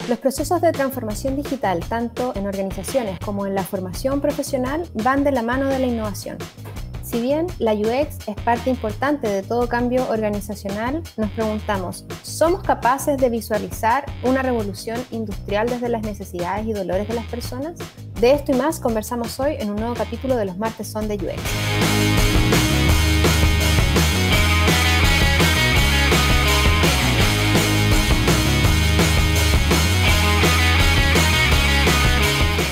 Los procesos de transformación digital, tanto en organizaciones como en la formación profesional, van de la mano de la innovación. Si bien la UX es parte importante de todo cambio organizacional, nos preguntamos, ¿somos capaces de visualizar una revolución industrial desde las necesidades y dolores de las personas? De esto y más conversamos hoy en un nuevo capítulo de Los Martes Son de UX.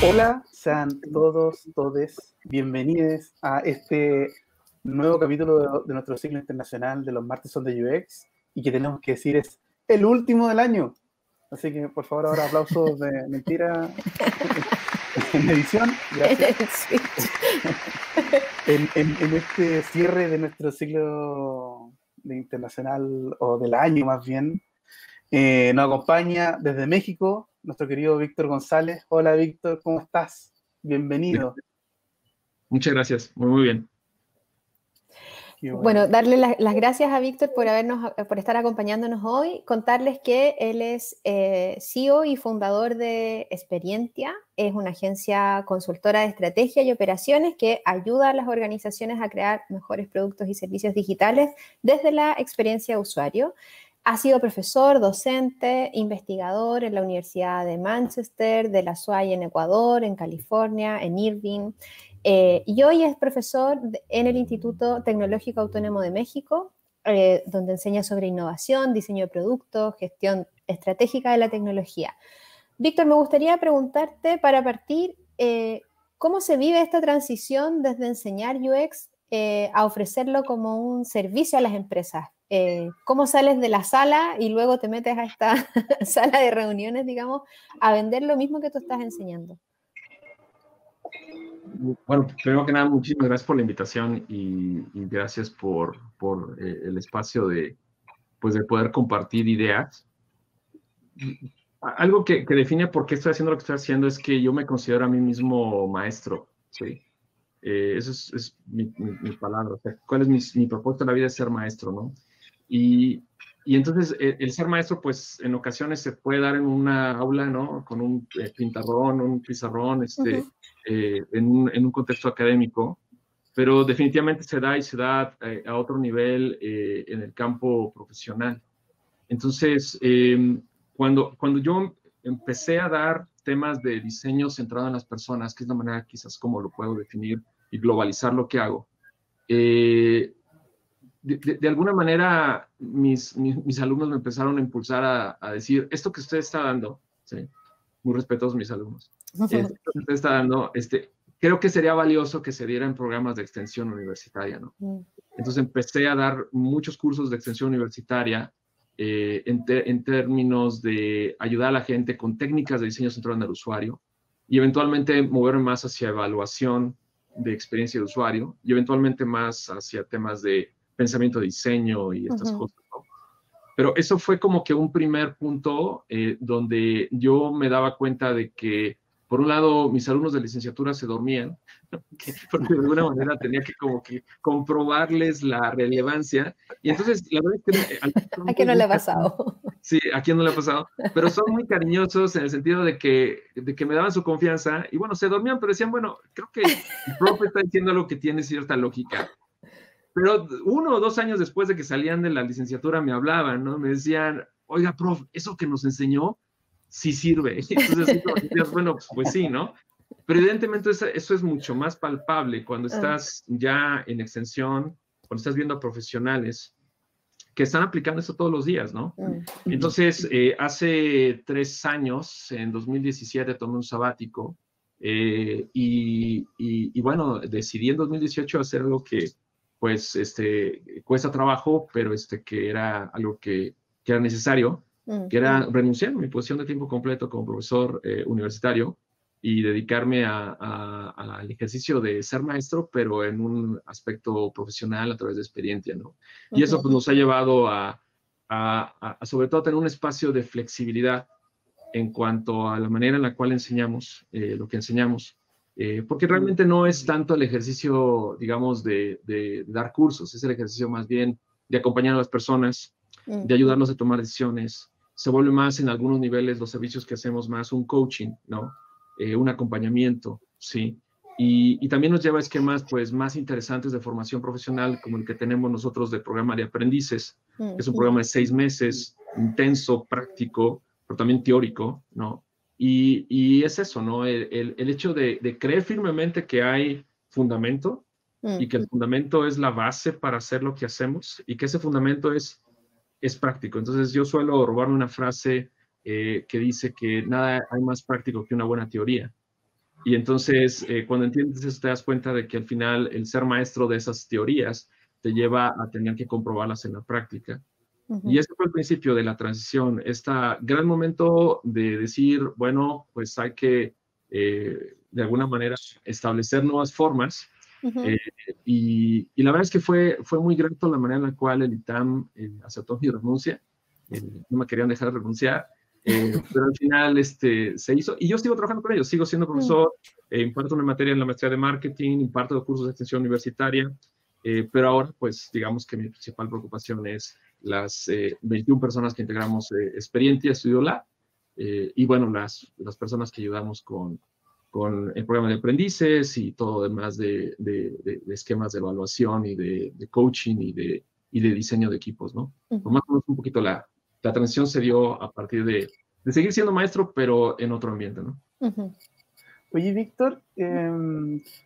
Hola, sean todos, todes, bienvenidos a este nuevo capítulo de nuestro ciclo internacional de Los Martes Son de UX, y que tenemos que decir es el último del año. Así que, por favor, ahora aplausos de mentira en edición. Gracias. En este cierre de nuestro ciclo internacional, o del año más bien, nos acompaña desde México nuestro querido Víctor González. Hola, Víctor, ¿cómo estás? Bienvenido. Muchas gracias, muy bien. Bueno, darle las gracias a Víctor por estar acompañándonos hoy, contarles que él es CEO y fundador de Experientia, es una agencia consultora de estrategia y operaciones que ayuda a las organizaciones a crear mejores productos y servicios digitales desde la experiencia de usuario. Ha sido profesor, docente, investigador en la Universidad de Manchester, de la SUAY en Ecuador, en California, en Irving. Y hoy es profesor en el Instituto Tecnológico Autónomo de México, donde enseña sobre innovación, diseño de productos, gestión estratégica de la tecnología. Víctor, me gustaría preguntarte, para partir, ¿cómo se vive esta transición desde enseñar UX a ofrecerlo como un servicio a las empresas? ¿Cómo sales de la sala y luego te metes a esta sala de reuniones, digamos, a vender lo mismo que tú estás enseñando? Bueno, primero que nada, muchísimas gracias por la invitación y gracias por el espacio de poder compartir ideas. Algo que define por qué estoy haciendo lo que estoy haciendo es que yo me considero a mí mismo maestro, ¿sí? Eso es mi palabra. O sea, ¿cuál es mi propósito en la vida? Es ser maestro, ¿no? Y entonces el ser maestro, pues en ocasiones se puede dar en una aula, ¿no? Con un pintarrón, un pizarrón, en un contexto académico, pero definitivamente se da a otro nivel en el campo profesional. Entonces, cuando yo empecé a dar temas de diseño centrado en las personas, que es la manera quizás como lo puedo definir y globalizar lo que hago, de alguna manera mis alumnos me empezaron a impulsar a decir, esto que usted está dando, ¿sí? Muy respetuosos mis alumnos, esto que usted está dando, creo que sería valioso que se diera en programas de extensión universitaria, ¿no? Entonces empecé a dar muchos cursos de extensión universitaria en términos de ayudar a la gente con técnicas de diseño centrado en el usuario y eventualmente moverme más hacia evaluación de experiencia de usuario y eventualmente más hacia temas de pensamiento de diseño y estas cosas, ¿no? Pero eso fue como que un primer punto donde yo me daba cuenta de que, por un lado, mis alumnos de licenciatura se dormían, porque de alguna manera tenía que como que comprobarles la relevancia. Y entonces, la verdad es que... ¿A quién no le ha pasado? Sí, a quién no le ha pasado. Pero son muy cariñosos en el sentido de que me daban su confianza. Y bueno, se dormían, pero decían, bueno, creo que el profe está diciendo algo que tiene cierta lógica. Pero 1 o 2 años después de que salían de la licenciatura me hablaban, ¿no? Me decían, oiga, prof, eso que nos enseñó sí sirve. Entonces, bueno, pues sí, ¿no? Pero evidentemente eso es mucho más palpable cuando estás ya en extensión, cuando estás viendo a profesionales que están aplicando eso todos los días, ¿no? Entonces, hace 3 años, en 2017, tomé un sabático y bueno, decidí en 2018 hacer algo que pues cuesta trabajo, pero que era algo que era necesario, que era renunciar a mi posición de tiempo completo como profesor universitario y dedicarme al ejercicio de ser maestro, pero en un aspecto profesional a través de Experientia, ¿no? Y eso pues, nos ha llevado a sobre todo tener un espacio de flexibilidad en cuanto a la manera en la cual enseñamos lo que enseñamos. Porque realmente no es tanto el ejercicio, digamos, de dar cursos, es el ejercicio más bien de acompañar a las personas, de ayudarlos a tomar decisiones, se vuelve más en algunos niveles los servicios que hacemos más un coaching, ¿no? Un acompañamiento, ¿sí? Y también nos lleva a esquemas pues más interesantes de formación profesional como el que tenemos nosotros del programa de aprendices, que es un programa de 6 meses, intenso, práctico, pero también teórico, ¿no? Y es eso, ¿no? El hecho de creer firmemente que hay fundamento y que el fundamento es la base para hacer lo que hacemos y que ese fundamento es práctico. Entonces yo suelo robarme una frase que dice que nada hay más práctico que una buena teoría. Y entonces, cuando entiendes eso, te das cuenta de que al final el ser maestro de esas teorías te lleva a tener que comprobarlas en la práctica. Y ese fue el principio de la transición, este gran momento de decir, bueno, pues hay que, de alguna manera, establecer nuevas formas. Y la verdad es que fue muy grato la manera en la cual el ITAM aceptó mi renuncia. No me querían dejar renunciar. Pero al final se hizo, y yo sigo trabajando con ellos, sigo siendo profesor, imparto una materia en la maestría de marketing, imparto cursos de extensión universitaria, pero ahora pues digamos que mi principal preocupación es las 21 personas que integramos Experientia Studio Lab, y bueno, las personas que ayudamos con el programa de aprendices y todo demás de esquemas de evaluación y de coaching y de diseño de equipos, ¿no? Por más o menos un poquito la transición se dio a partir de seguir siendo maestro, pero en otro ambiente, ¿no? Oye, Víctor,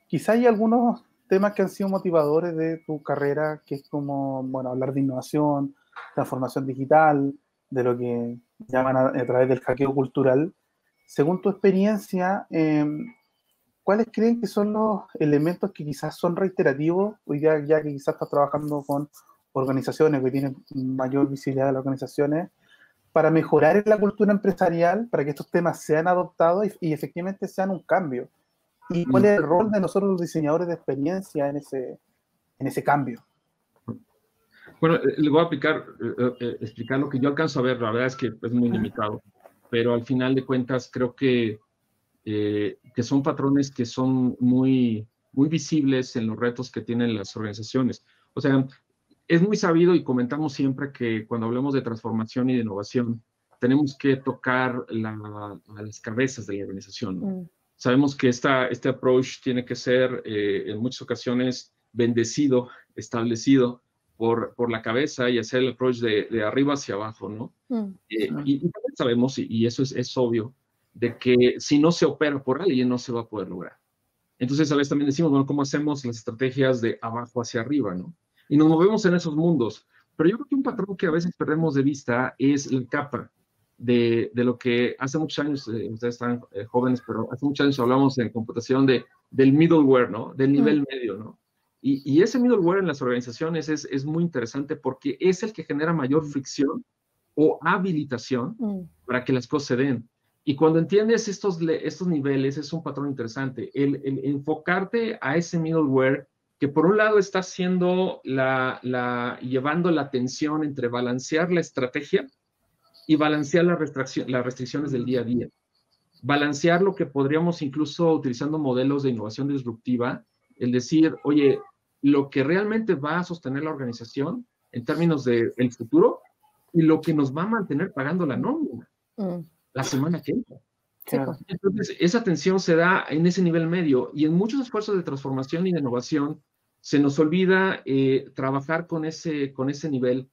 quizá hay algunos temas que han sido motivadores de tu carrera, que es como, bueno, hablar de innovación, transformación digital, de lo que llaman a través del hackeo cultural. Según tu experiencia, ¿cuáles creen que son los elementos que quizás son reiterativos hoy día, ya que quizás estás trabajando con organizaciones que tienen mayor visibilidad de las organizaciones, para mejorar en la cultura empresarial, para que estos temas sean adoptados y efectivamente sean un cambio? ¿Y cuál es el rol de nosotros los diseñadores de experiencia en ese cambio? Bueno, le voy a explicar lo que yo alcanzo a ver. La verdad es que es muy limitado, pero al final de cuentas creo que son patrones que son muy, muy visibles en los retos que tienen las organizaciones. O sea, es muy sabido y comentamos siempre que cuando hablamos de transformación y de innovación, tenemos que tocar a las cabezas de la organización. Sabemos que este approach tiene que ser en muchas ocasiones bendecido, establecido por la cabeza y hacer el approach de arriba hacia abajo, ¿no? Y también sabemos, y eso es obvio, de que si no se opera por alguien, no se va a poder lograr. Entonces, a veces también decimos, bueno, ¿cómo hacemos las estrategias de abajo hacia arriba, no? Y nos movemos en esos mundos. Pero yo creo que un patrón que a veces perdemos de vista es la capa de lo que hace muchos años, ustedes están jóvenes, pero hace muchos años hablamos en computación del middleware, ¿no? Del nivel medio, ¿no? Y ese middleware en las organizaciones es muy interesante porque es el que genera mayor fricción o habilitación para que las cosas se den. Y cuando entiendes estos niveles, es un patrón interesante. El enfocarte a ese middleware que por un lado está haciendo llevando la tensión entre balancear la estrategia y balancear las restricciones del día a día. Balancear lo que podríamos incluso utilizando modelos de innovación disruptiva, el decir, oye, lo que realmente va a sostener la organización en términos del futuro y lo que nos va a mantener pagando la nómina la semana que entra. Claro. Entonces, esa tensión se da en ese nivel medio y en muchos esfuerzos de transformación y de innovación se nos olvida trabajar con ese nivel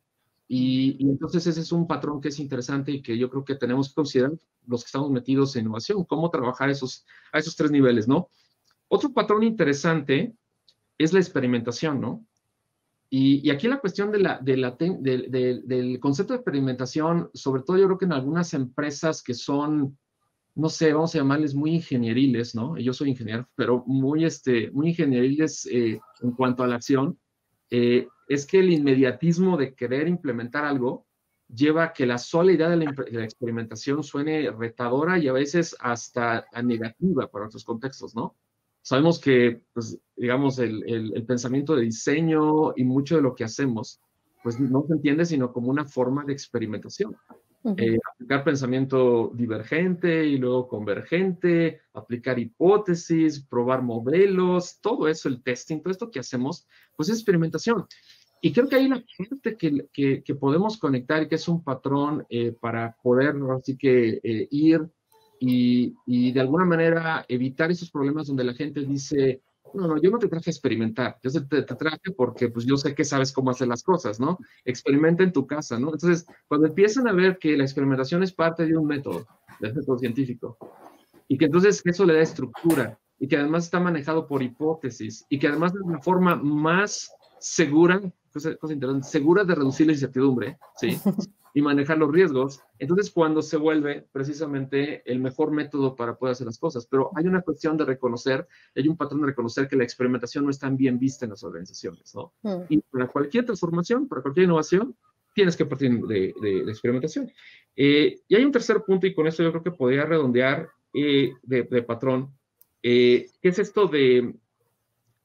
y entonces ese es un patrón que es interesante y que yo creo que tenemos que considerar los que estamos metidos en innovación, cómo trabajar a esos 3 niveles, ¿no? Otro patrón interesante es la experimentación, ¿no? Y aquí la cuestión del concepto de experimentación, sobre todo yo creo que en algunas empresas que son, no sé, vamos a llamarles muy ingenieriles, ¿no? Yo soy ingeniero, pero muy ingenieriles en cuanto a la acción, es que el inmediatismo de querer implementar algo lleva a que la sola idea de la experimentación suene retadora y a veces hasta negativa para otros contextos, ¿no? Sabemos que, pues, digamos, el pensamiento de diseño y mucho de lo que hacemos, pues no se entiende sino como una forma de experimentación. Aplicar pensamiento divergente y luego convergente, aplicar hipótesis, probar modelos, todo eso, el testing, todo esto que hacemos, pues es experimentación. Y creo que hay una parte que podemos conectar y que es un patrón para poder así que ir y de alguna manera evitar esos problemas donde la gente dice, no, yo no te traje a experimentar, yo te traje porque pues yo sé que sabes cómo hacer las cosas, ¿no? Experimenta en tu casa, ¿no? Entonces, cuando empiezan a ver que la experimentación es parte de un método científico, y que entonces eso le da estructura, y que además está manejado por hipótesis, y que además es la forma más segura, cosa interesante, segura de reducir la incertidumbre, ¿sí? Y manejar los riesgos, entonces cuando se vuelve precisamente el mejor método para poder hacer las cosas. Pero hay una cuestión de reconocer, hay un patrón de reconocer que la experimentación no es tan bien vista en las organizaciones, ¿no? Y para cualquier transformación, para cualquier innovación, tienes que partir de experimentación. Y hay un tercer punto, y con esto yo creo que podría redondear de patrón, que es esto de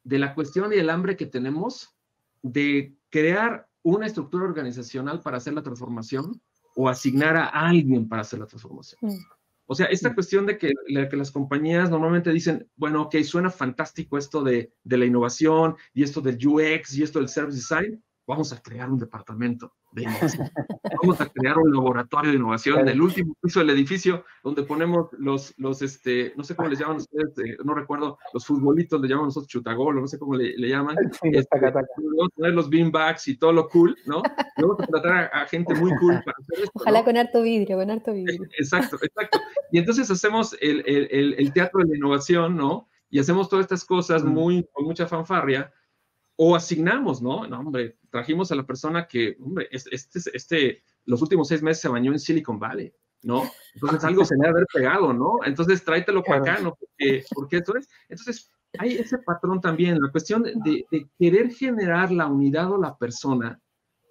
la cuestión y el hambre que tenemos de crear una estructura organizacional para hacer la transformación o asignar a alguien para hacer la transformación. O sea, esta cuestión de que las compañías normalmente dicen, bueno, ok, suena fantástico esto de la innovación y esto del UX y esto del service design, vamos a crear un departamento de innovación. Vamos a crear un laboratorio de innovación en el último piso del edificio donde ponemos los no sé cómo les llaman ustedes, no recuerdo, los futbolitos, le llaman nosotros chutagol, no sé cómo le llaman. Sí, vamos a poner los beanbags y todo lo cool, ¿no? Y vamos a tratar a gente muy cool para hacer esto, Ojalá, ¿no? Con harto vidrio. Exacto. Y entonces hacemos el teatro de la innovación, ¿no? Y hacemos todas estas cosas con mucha fanfarria. O asignamos, ¿no? No, hombre, trajimos a la persona que, hombre, los últimos 6 meses se bañó en Silicon Valley, ¿no? Entonces algo se le ha haber pegado, ¿no? Entonces tráetelo para acá, ¿no? Porque eso es. Entonces hay ese patrón también, la cuestión de querer generar la unidad o la persona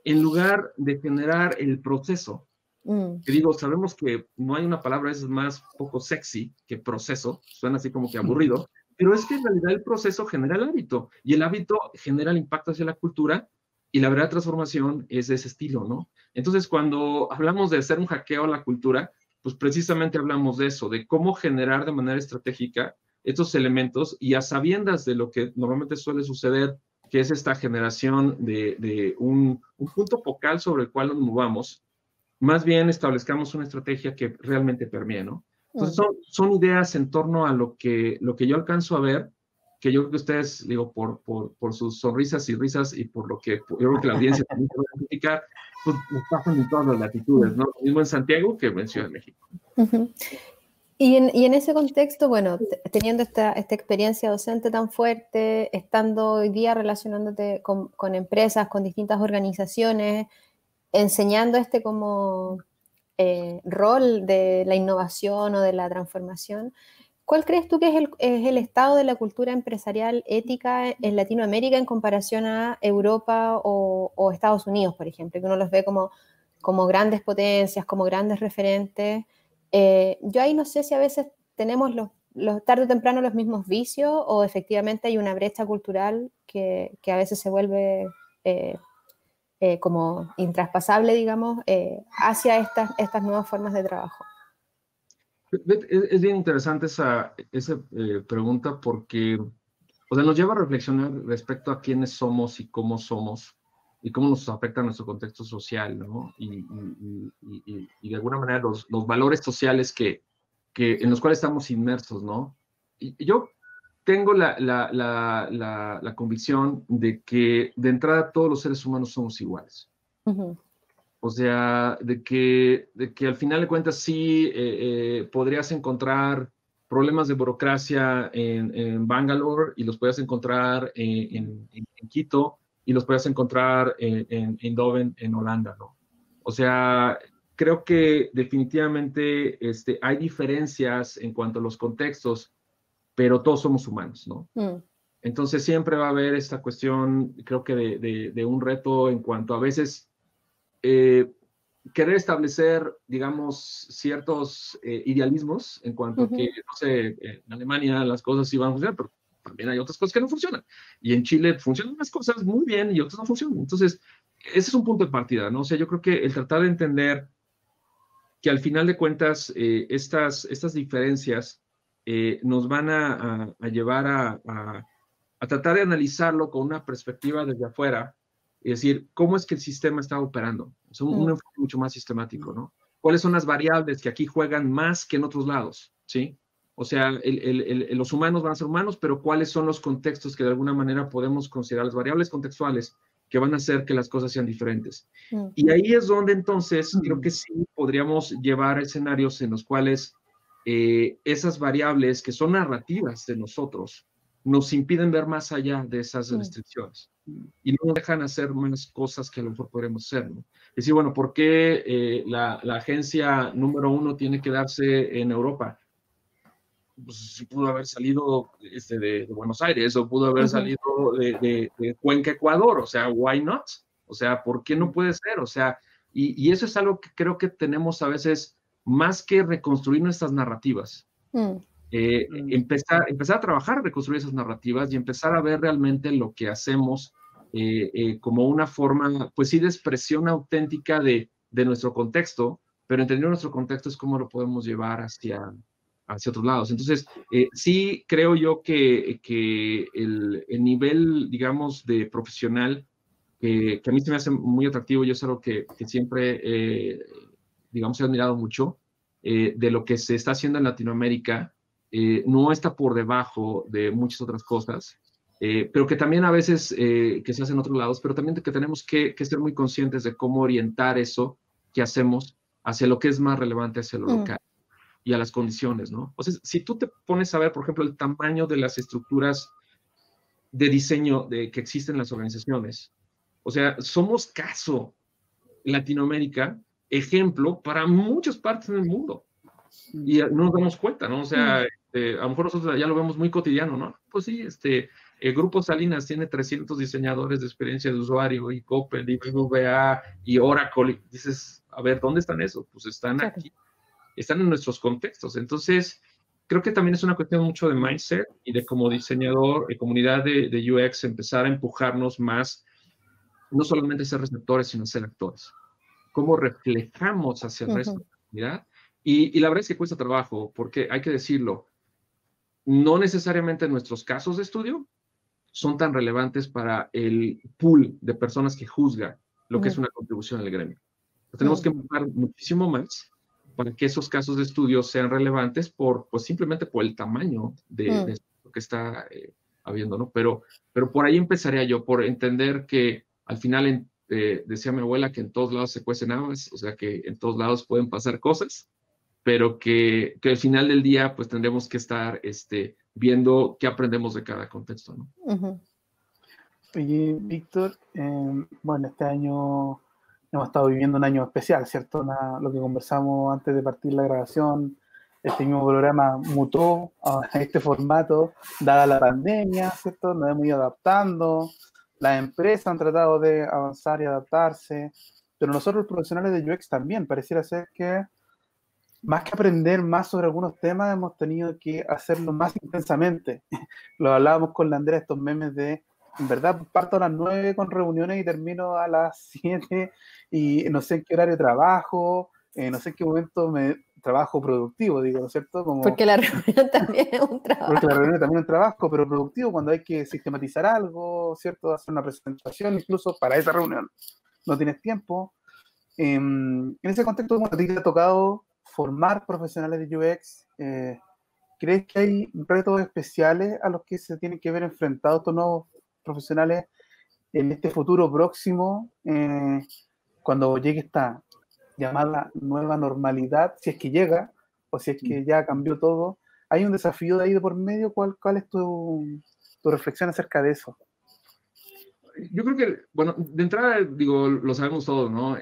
en lugar de generar el proceso. Que digo, sabemos que no hay una palabra, es más poco sexy que proceso, suena así como que aburrido, pero es que en realidad el proceso genera el hábito, y el hábito genera el impacto hacia la cultura, y la verdadera transformación es de ese estilo, ¿no? Entonces, cuando hablamos de hacer un hackeo a la cultura, pues precisamente hablamos de eso, de cómo generar de manera estratégica estos elementos, y a sabiendas de lo que normalmente suele suceder, que es esta generación de un punto focal sobre el cual nos movamos, más bien establezcamos una estrategia que realmente permee, ¿no? Entonces son ideas en torno a lo que yo alcanzo a ver, que yo creo que ustedes, digo, por sus sonrisas y risas y por lo que yo creo que la audiencia también puede identificar, pues nos pasan en todas las latitudes, ¿no? Lo mismo en Santiago que en Ciudad de México. Y en ese contexto, bueno, teniendo esta experiencia docente tan fuerte, estando hoy día relacionándote con empresas, con distintas organizaciones, enseñando como rol de la innovación o de la transformación, ¿cuál crees tú que es el estado de la cultura empresarial ética en Latinoamérica en comparación a Europa o Estados Unidos, por ejemplo, que uno los ve como grandes potencias, como grandes referentes? Yo ahí no sé si a veces tenemos tarde o temprano los mismos vicios o efectivamente hay una brecha cultural que a veces se vuelve como intraspasable, digamos, hacia estas nuevas formas de trabajo. Es bien interesante esa pregunta porque, o sea, nos lleva a reflexionar respecto a quiénes somos y cómo nos afecta nuestro contexto social, ¿no? Y de alguna manera los valores sociales en los cuales estamos inmersos, ¿no? Y yo tengo la convicción de que de entrada todos los seres humanos somos iguales. O sea, de que al final de cuentas sí podrías encontrar problemas de burocracia en Bangalore y los podrías encontrar en Quito y los podrías encontrar en Eindhoven, en Holanda, ¿no? O sea, creo que definitivamente hay diferencias en cuanto a los contextos, pero todos somos humanos, ¿no? Entonces siempre va a haber esta cuestión, creo que de un reto en cuanto a veces querer establecer, digamos, ciertos idealismos en cuanto a que, no sé, en Alemania las cosas sí van a funcionar, pero también hay otras cosas que no funcionan. Y en Chile funcionan unas cosas muy bien y otras no funcionan. Entonces, ese es un punto de partida, ¿no? O sea, yo creo que el tratar de entender que al final de cuentas estas diferencias nos van a llevar a tratar de analizarlo con una perspectiva desde afuera Es decir, ¿cómo es que el sistema está operando? Es un enfoque mucho más sistemático, ¿no? ¿Cuáles son las variables que aquí juegan más que en otros lados? ¿Sí? O sea, los humanos van a ser humanos, pero ¿cuáles son los contextos que de alguna manera podemos considerar las variables contextuales que van a hacer que las cosas sean diferentes? Y ahí es donde entonces creo que sí podríamos llevar escenarios en los cuales esas variables que son narrativas de nosotros nos impiden ver más allá de esas restricciones y no nos dejan hacer más cosas que a lo mejor podremos hacer, ¿no? Es decir, bueno, ¿por qué la agencia número 1 tiene que darse en Europa? Pues pudo haber salido de Buenos Aires o pudo haber salido de Cuenca, Ecuador, o sea, why not? O sea, ¿por qué no puede ser? O sea, y eso es algo que creo que tenemos a veces más que reconstruir nuestras narrativas. Empezar a trabajar, reconstruir esas narrativas y empezar a ver realmente lo que hacemos como una forma, pues sí, de expresión auténtica de nuestro contexto, pero entendiendo nuestro contexto es cómo lo podemos llevar hacia otros lados. Entonces, sí creo yo que el nivel, digamos, de profesional, que a mí se me hace muy atractivo, yo es algo que siempre, digamos, he admirado mucho, de lo que se está haciendo en Latinoamérica, no está por debajo de muchas otras cosas, pero que también a veces que se hace en otros lados, pero también que tenemos que ser muy conscientes de cómo orientar eso que hacemos hacia lo que es más relevante, hacia lo local y a las condiciones, ¿no? O sea, si tú te pones a ver, por ejemplo, el tamaño de las estructuras de diseño que existen en las organizaciones, o sea, somos caso Latinoamérica, ejemplo para muchas partes del mundo. Y no nos damos cuenta, ¿no? O sea, a lo mejor nosotros ya lo vemos muy cotidiano, ¿no? Pues sí, el Grupo Salinas tiene 300 diseñadores de experiencia de usuario, y Coppel, y BBVA, y Oracle, y dices, a ver, ¿dónde están esos? Pues están aquí, están en nuestros contextos. Entonces, creo que también es una cuestión mucho de mindset y de como diseñador, comunidad de UX, empezar a empujarnos más, no solamente ser receptores, sino ser actores. ¿Cómo reflejamos hacia el resto de la comunidad? Y la verdad es que cuesta trabajo, porque hay que decirlo, no necesariamente nuestros casos de estudio son tan relevantes para el pool de personas que juzga lo que es una contribución al gremio. Tenemos que empujar muchísimo más para que esos casos de estudio sean relevantes pues simplemente por el tamaño de lo que está habiendo, ¿no? Pero por ahí empezaría yo, por entender que al final, decía mi abuela, que en todos lados se cuecen habas, o sea que en todos lados pueden pasar cosas, pero que al final del día pues tendremos que estar viendo qué aprendemos de cada contexto, ¿no? Oye, Víctor, bueno, este año hemos estado viviendo un año especial, ¿cierto? Lo que conversamos antes de partir la grabación, este mismo programa mutó a este formato, dada la pandemia, ¿cierto? Nos hemos ido adaptando, las empresas han tratado de avanzar y adaptarse, pero nosotros los profesionales de UX también, pareciera ser que más que aprender más sobre algunos temas, hemos tenido que hacerlo más intensamente. Lo hablábamos con la Andrea, estos memes de, en verdad, parto a las 9 con reuniones y termino a las 7 y no sé en qué horario trabajo, no sé en qué momento me trabajo productivo, digo, ¿no es cierto? Porque la reunión también es un trabajo. Porque la reunión también es un trabajo, pero productivo cuando hay que sistematizar algo, ¿cierto? Hacer una presentación, incluso para esa reunión. No tienes tiempo. En ese contexto, bueno, a ti te ha tocado formar profesionales de UX. ¿Crees que hay retos especiales a los que se tienen que ver enfrentados estos nuevos profesionales en este futuro próximo, cuando llegue esta llamada nueva normalidad, si es que llega, o si es que ya cambió todo? ¿Hay un desafío de ahí de por medio? ¿Cuál es tu reflexión acerca de eso? Yo creo que, bueno, de entrada, digo, lo sabemos todos, ¿no?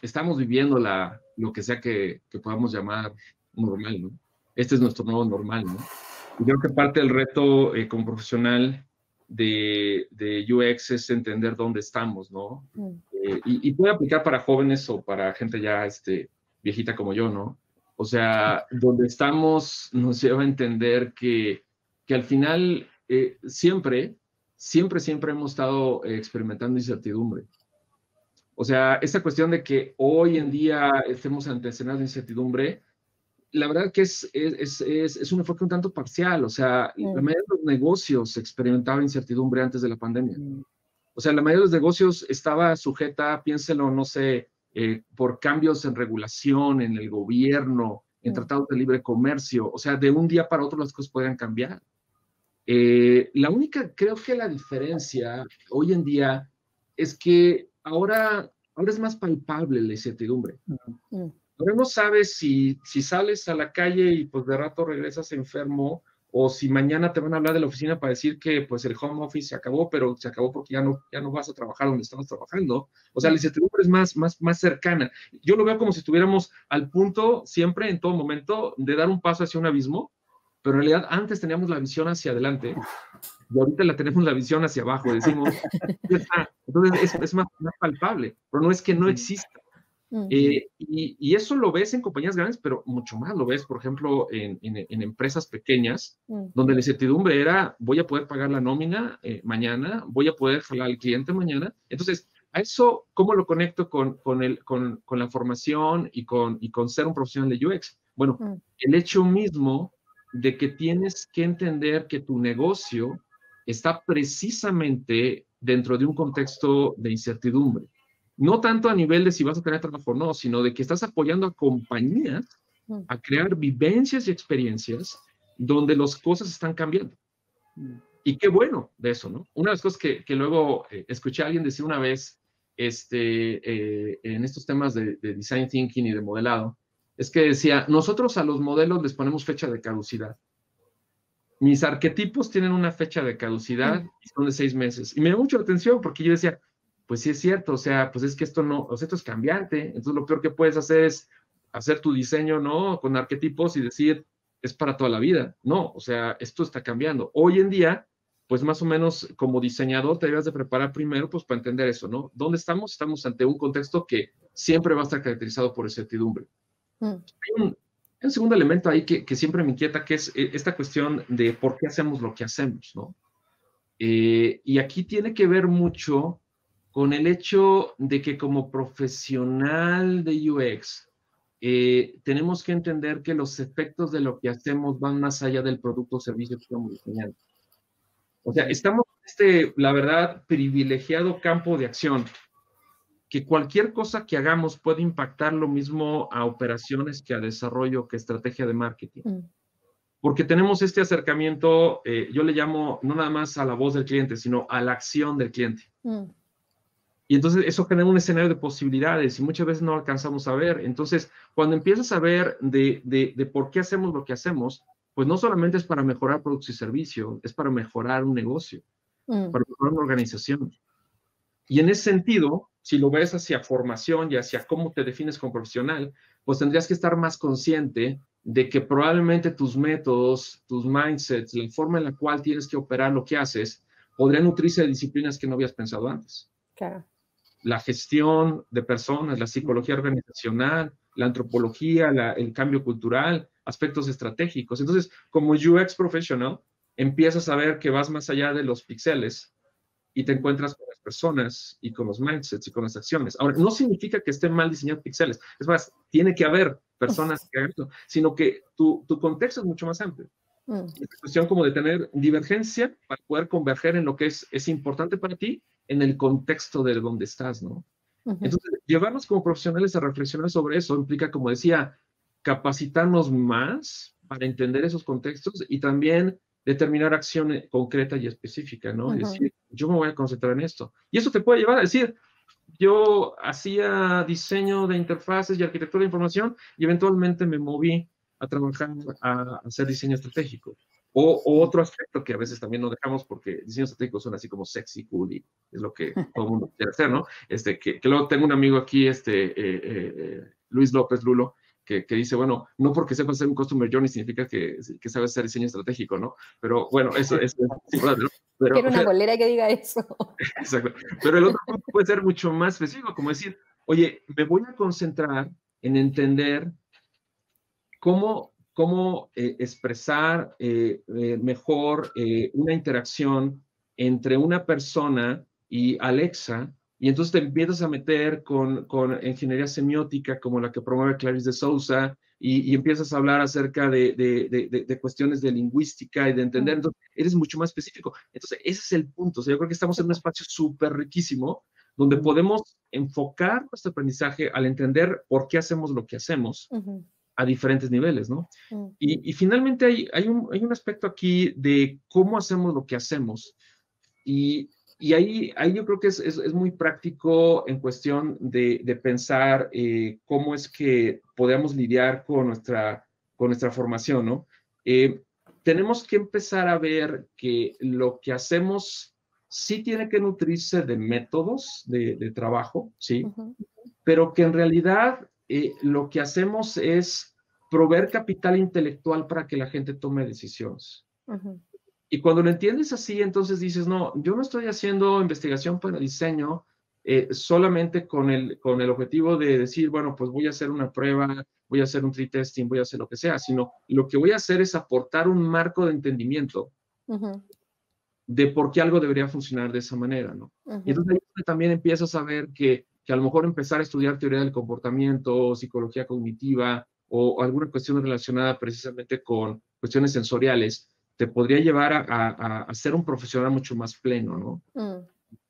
Estamos viviendo lo que sea que podamos llamar normal, ¿no? Este es nuestro nuevo normal, ¿no? Y creo que parte del reto como profesional de UX es entender dónde estamos, ¿no? Y puede aplicar para jóvenes o para gente ya viejita como yo, ¿no? O sea, donde estamos nos lleva a entender que al final siempre hemos estado experimentando incertidumbre. O sea, esta cuestión de que hoy en día estemos ante escenarios de incertidumbre, la verdad que es un enfoque un tanto parcial. O sea, la mayoría de los negocios experimentaban incertidumbre antes de la pandemia. O O sea, la mayoría de los negocios estaba sujeta, piénselo, no sé, por cambios en regulación, en el gobierno, en tratados de libre comercio. O sea, de un día para otro las cosas podían cambiar. La única, creo que la diferencia hoy en día es que ahora es más palpable la incertidumbre. Ahora no sabes si sales a la calle y pues de rato regresas enfermo, o si mañana te van a hablar de la oficina para decir que pues el home office se acabó, pero se acabó porque ya no vas a trabajar donde estabas trabajando. O sea, la incertidumbre es más cercana. Yo lo veo como si estuviéramos al punto siempre, en todo momento, de dar un paso hacia un abismo, pero en realidad antes teníamos la visión hacia adelante y ahorita la tenemos la visión hacia abajo. Decimos, entonces es más palpable, pero no es que no exista. Y eso lo ves en compañías grandes, pero mucho más lo ves, por ejemplo, en empresas pequeñas, donde la incertidumbre era, voy a poder pagar la nómina mañana, voy a poder jalar al cliente mañana. Entonces, a eso, ¿cómo lo conecto con la formación y con ser un profesional de UX? Bueno, el hecho mismo de que tienes que entender que tu negocio está precisamente dentro de un contexto de incertidumbre. No tanto a nivel de si vas a tener trabajo o no, sino de que estás apoyando a compañías a crear vivencias y experiencias donde las cosas están cambiando. Y qué bueno de eso, ¿no? Una de las cosas que luego escuché a alguien decir una vez en estos temas de design thinking y de modelado, es que decía, nosotros a los modelos les ponemos fecha de caducidad. Mis arquetipos tienen una fecha de caducidad y son de 6 meses. Y me dio mucha atención porque yo decía, pues sí es cierto, o sea, pues es que esto no, o sea, esto es cambiante, entonces lo peor que puedes hacer es hacer tu diseño, ¿no? Con arquetipos y decir, es para toda la vida. No, o sea, esto está cambiando. Hoy en día, pues más o menos como diseñador te debes de preparar primero, pues para entender eso, ¿no? ¿Dónde estamos? Estamos ante un contexto que siempre va a estar caracterizado por incertidumbre. Hay un segundo elemento ahí que siempre me inquieta, que es esta cuestión de por qué hacemos lo que hacemos, ¿no? Y aquí tiene que ver mucho con el hecho de que como profesional de UX, tenemos que entender que los efectos de lo que hacemos van más allá del producto o servicio que estamos diseñando. O sea, estamos en la verdad, privilegiado campo de acción, que cualquier cosa que hagamos puede impactar lo mismo a operaciones que a desarrollo, que estrategia de marketing. Porque tenemos este acercamiento, yo le llamo no nada más a la voz del cliente, sino a la acción del cliente. Y entonces eso genera un escenario de posibilidades y muchas veces no alcanzamos a ver. Entonces, cuando empiezas a ver de por qué hacemos lo que hacemos, pues no solamente es para mejorar productos y servicios, es para mejorar un negocio, para mejorar una organización. Y en ese sentido, si lo ves hacia formación y hacia cómo te defines como profesional, pues tendrías que estar más consciente de que probablemente tus métodos, tus mindsets, la forma en la cual tienes que operar lo que haces, podrían nutrirse de disciplinas que no habías pensado antes. Claro. La gestión de personas, la psicología organizacional, la antropología, el cambio cultural, aspectos estratégicos. Entonces, como UX professional, empiezas a ver que vas más allá de los píxeles y te encuentras con las personas y con los mindsets y con las acciones. Ahora, no significa que estén mal diseñados píxeles. Es más, tiene que haber personas que hagan esto, sino que tu contexto es mucho más amplio. Es cuestión como de tener divergencia para poder converger en lo que es importante para ti en el contexto de donde estás, ¿no? Entonces, llevarnos como profesionales a reflexionar sobre eso implica, como decía, capacitarnos más para entender esos contextos y también determinar acción concreta y específica, ¿no? Es decir, yo me voy a concentrar en esto. Y eso te puede llevar a decir, yo hacía diseño de interfaces y arquitectura de información y eventualmente me moví a trabajar, a hacer diseño estratégico. O otro aspecto que a veces también no dejamos porque diseño estratégico suena así como sexy, cool, y es lo que todo el mundo quiere hacer, ¿no? Que luego tengo un amigo aquí, Luis López Lulo, que dice, bueno, no porque sepas hacer un customer journey significa que sabes hacer diseño estratégico, ¿no? Pero bueno, eso es importante, ¿no? Pero, quiero una bolera que diga eso. Exacto. Pero el otro punto puede ser mucho más específico, como decir, oye, me voy a concentrar en entender cómo expresar mejor una interacción entre una persona y Alexa, y entonces te empiezas a meter con ingeniería semiótica como la que promueve Clarice de Sousa, y empiezas a hablar acerca de cuestiones de lingüística y de entender, entonces eres mucho más específico. Entonces, ese es el punto. O sea, yo creo que estamos en un espacio súper riquísimo donde podemos enfocar nuestro aprendizaje al entender por qué hacemos lo que hacemos a diferentes niveles, ¿no? Y finalmente hay un aspecto aquí de cómo hacemos lo que hacemos. Y ahí yo creo que es muy práctico en cuestión de pensar cómo es que podemos lidiar con nuestra formación, ¿no? Tenemos que empezar a ver que lo que hacemos sí tiene que nutrirse de métodos de trabajo, ¿sí? Pero que en realidad lo que hacemos es proveer capital intelectual para que la gente tome decisiones. Y cuando lo entiendes así, entonces dices, no, yo no estoy haciendo investigación para diseño solamente con el objetivo de decir, bueno, pues voy a hacer una prueba, voy a hacer un tree-testing, voy a hacer lo que sea, sino lo que voy a hacer es aportar un marco de entendimiento de por qué algo debería funcionar de esa manera, ¿no? Y entonces ahí también empiezas a ver que a lo mejor empezar a estudiar teoría del comportamiento, psicología cognitiva o alguna cuestión relacionada precisamente con cuestiones sensoriales, te podría llevar a ser un profesional mucho más pleno, ¿no?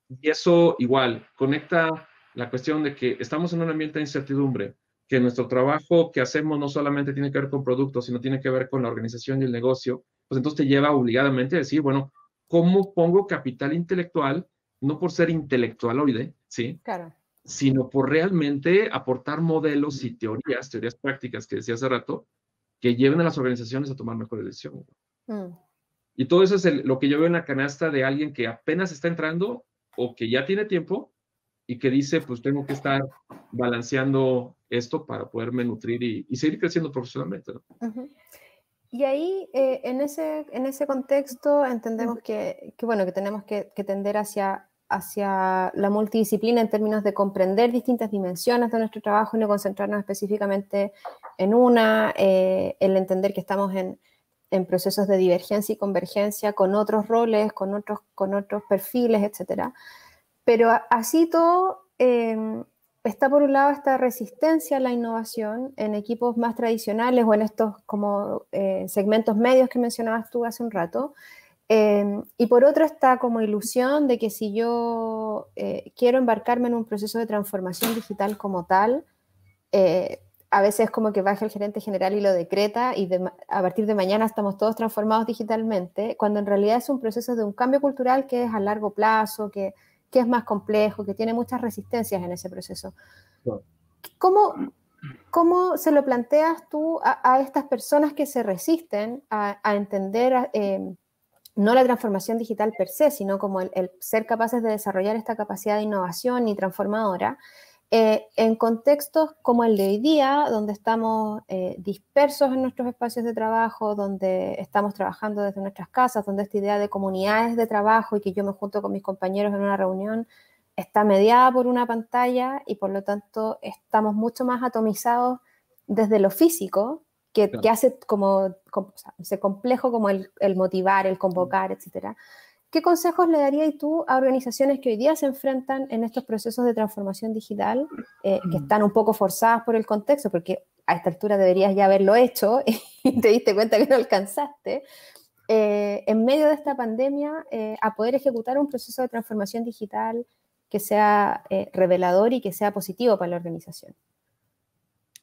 Y eso igual conecta la cuestión de que estamos en un ambiente de incertidumbre, que nuestro trabajo que hacemos no solamente tiene que ver con productos, sino tiene que ver con la organización y el negocio, pues entonces te lleva obligadamente a decir, bueno, ¿cómo pongo capital intelectual? No por ser intelectualoide, ¿sí? Claro. Sino por realmente aportar modelos y teorías prácticas que decía hace rato, que lleven a las organizaciones a tomar mejores decisiones. Y todo eso es lo que yo veo en la canasta de alguien que apenas está entrando o que ya tiene tiempo y que dice, pues tengo que estar balanceando esto para poderme nutrir y seguir creciendo profesionalmente, ¿no? Y ahí, en ese contexto, entendemos que tenemos que tender hacia la multidisciplina en términos de comprender distintas dimensiones de nuestro trabajo y no concentrarnos específicamente en una, el entender que estamos en procesos de divergencia y convergencia con otros roles, con otros perfiles, etc. Pero así todo, está por un lado esta resistencia a la innovación en equipos más tradicionales o en estos como segmentos medios que mencionabas tú hace un rato, y por otro está como ilusión de que si yo quiero embarcarme en un proceso de transformación digital como tal, a veces como que baja el gerente general y lo decreta y a partir de mañana estamos todos transformados digitalmente, cuando en realidad es un proceso de un cambio cultural que es a largo plazo, que es más complejo, que tiene muchas resistencias en ese proceso. ¿Cómo se lo planteas tú a estas personas que se resisten a entender no la transformación digital per se, sino como el ser capaces de desarrollar esta capacidad de innovación y transformadora, en contextos como el de hoy día, donde estamos dispersos en nuestros espacios de trabajo, donde estamos trabajando desde nuestras casas, donde esta idea de comunidades de trabajo y que yo me junto con mis compañeros en una reunión está mediada por una pantalla y por lo tanto estamos mucho más atomizados desde lo físico, que hace como complejo como el motivar, el convocar, etcétera. ¿Qué consejos le darías tú a organizaciones que hoy día se enfrentan en estos procesos de transformación digital, que están un poco forzadas por el contexto, porque a esta altura deberías ya haberlo hecho y te diste cuenta que no alcanzaste, en medio de esta pandemia, a poder ejecutar un proceso de transformación digital que sea revelador y que sea positivo para la organización?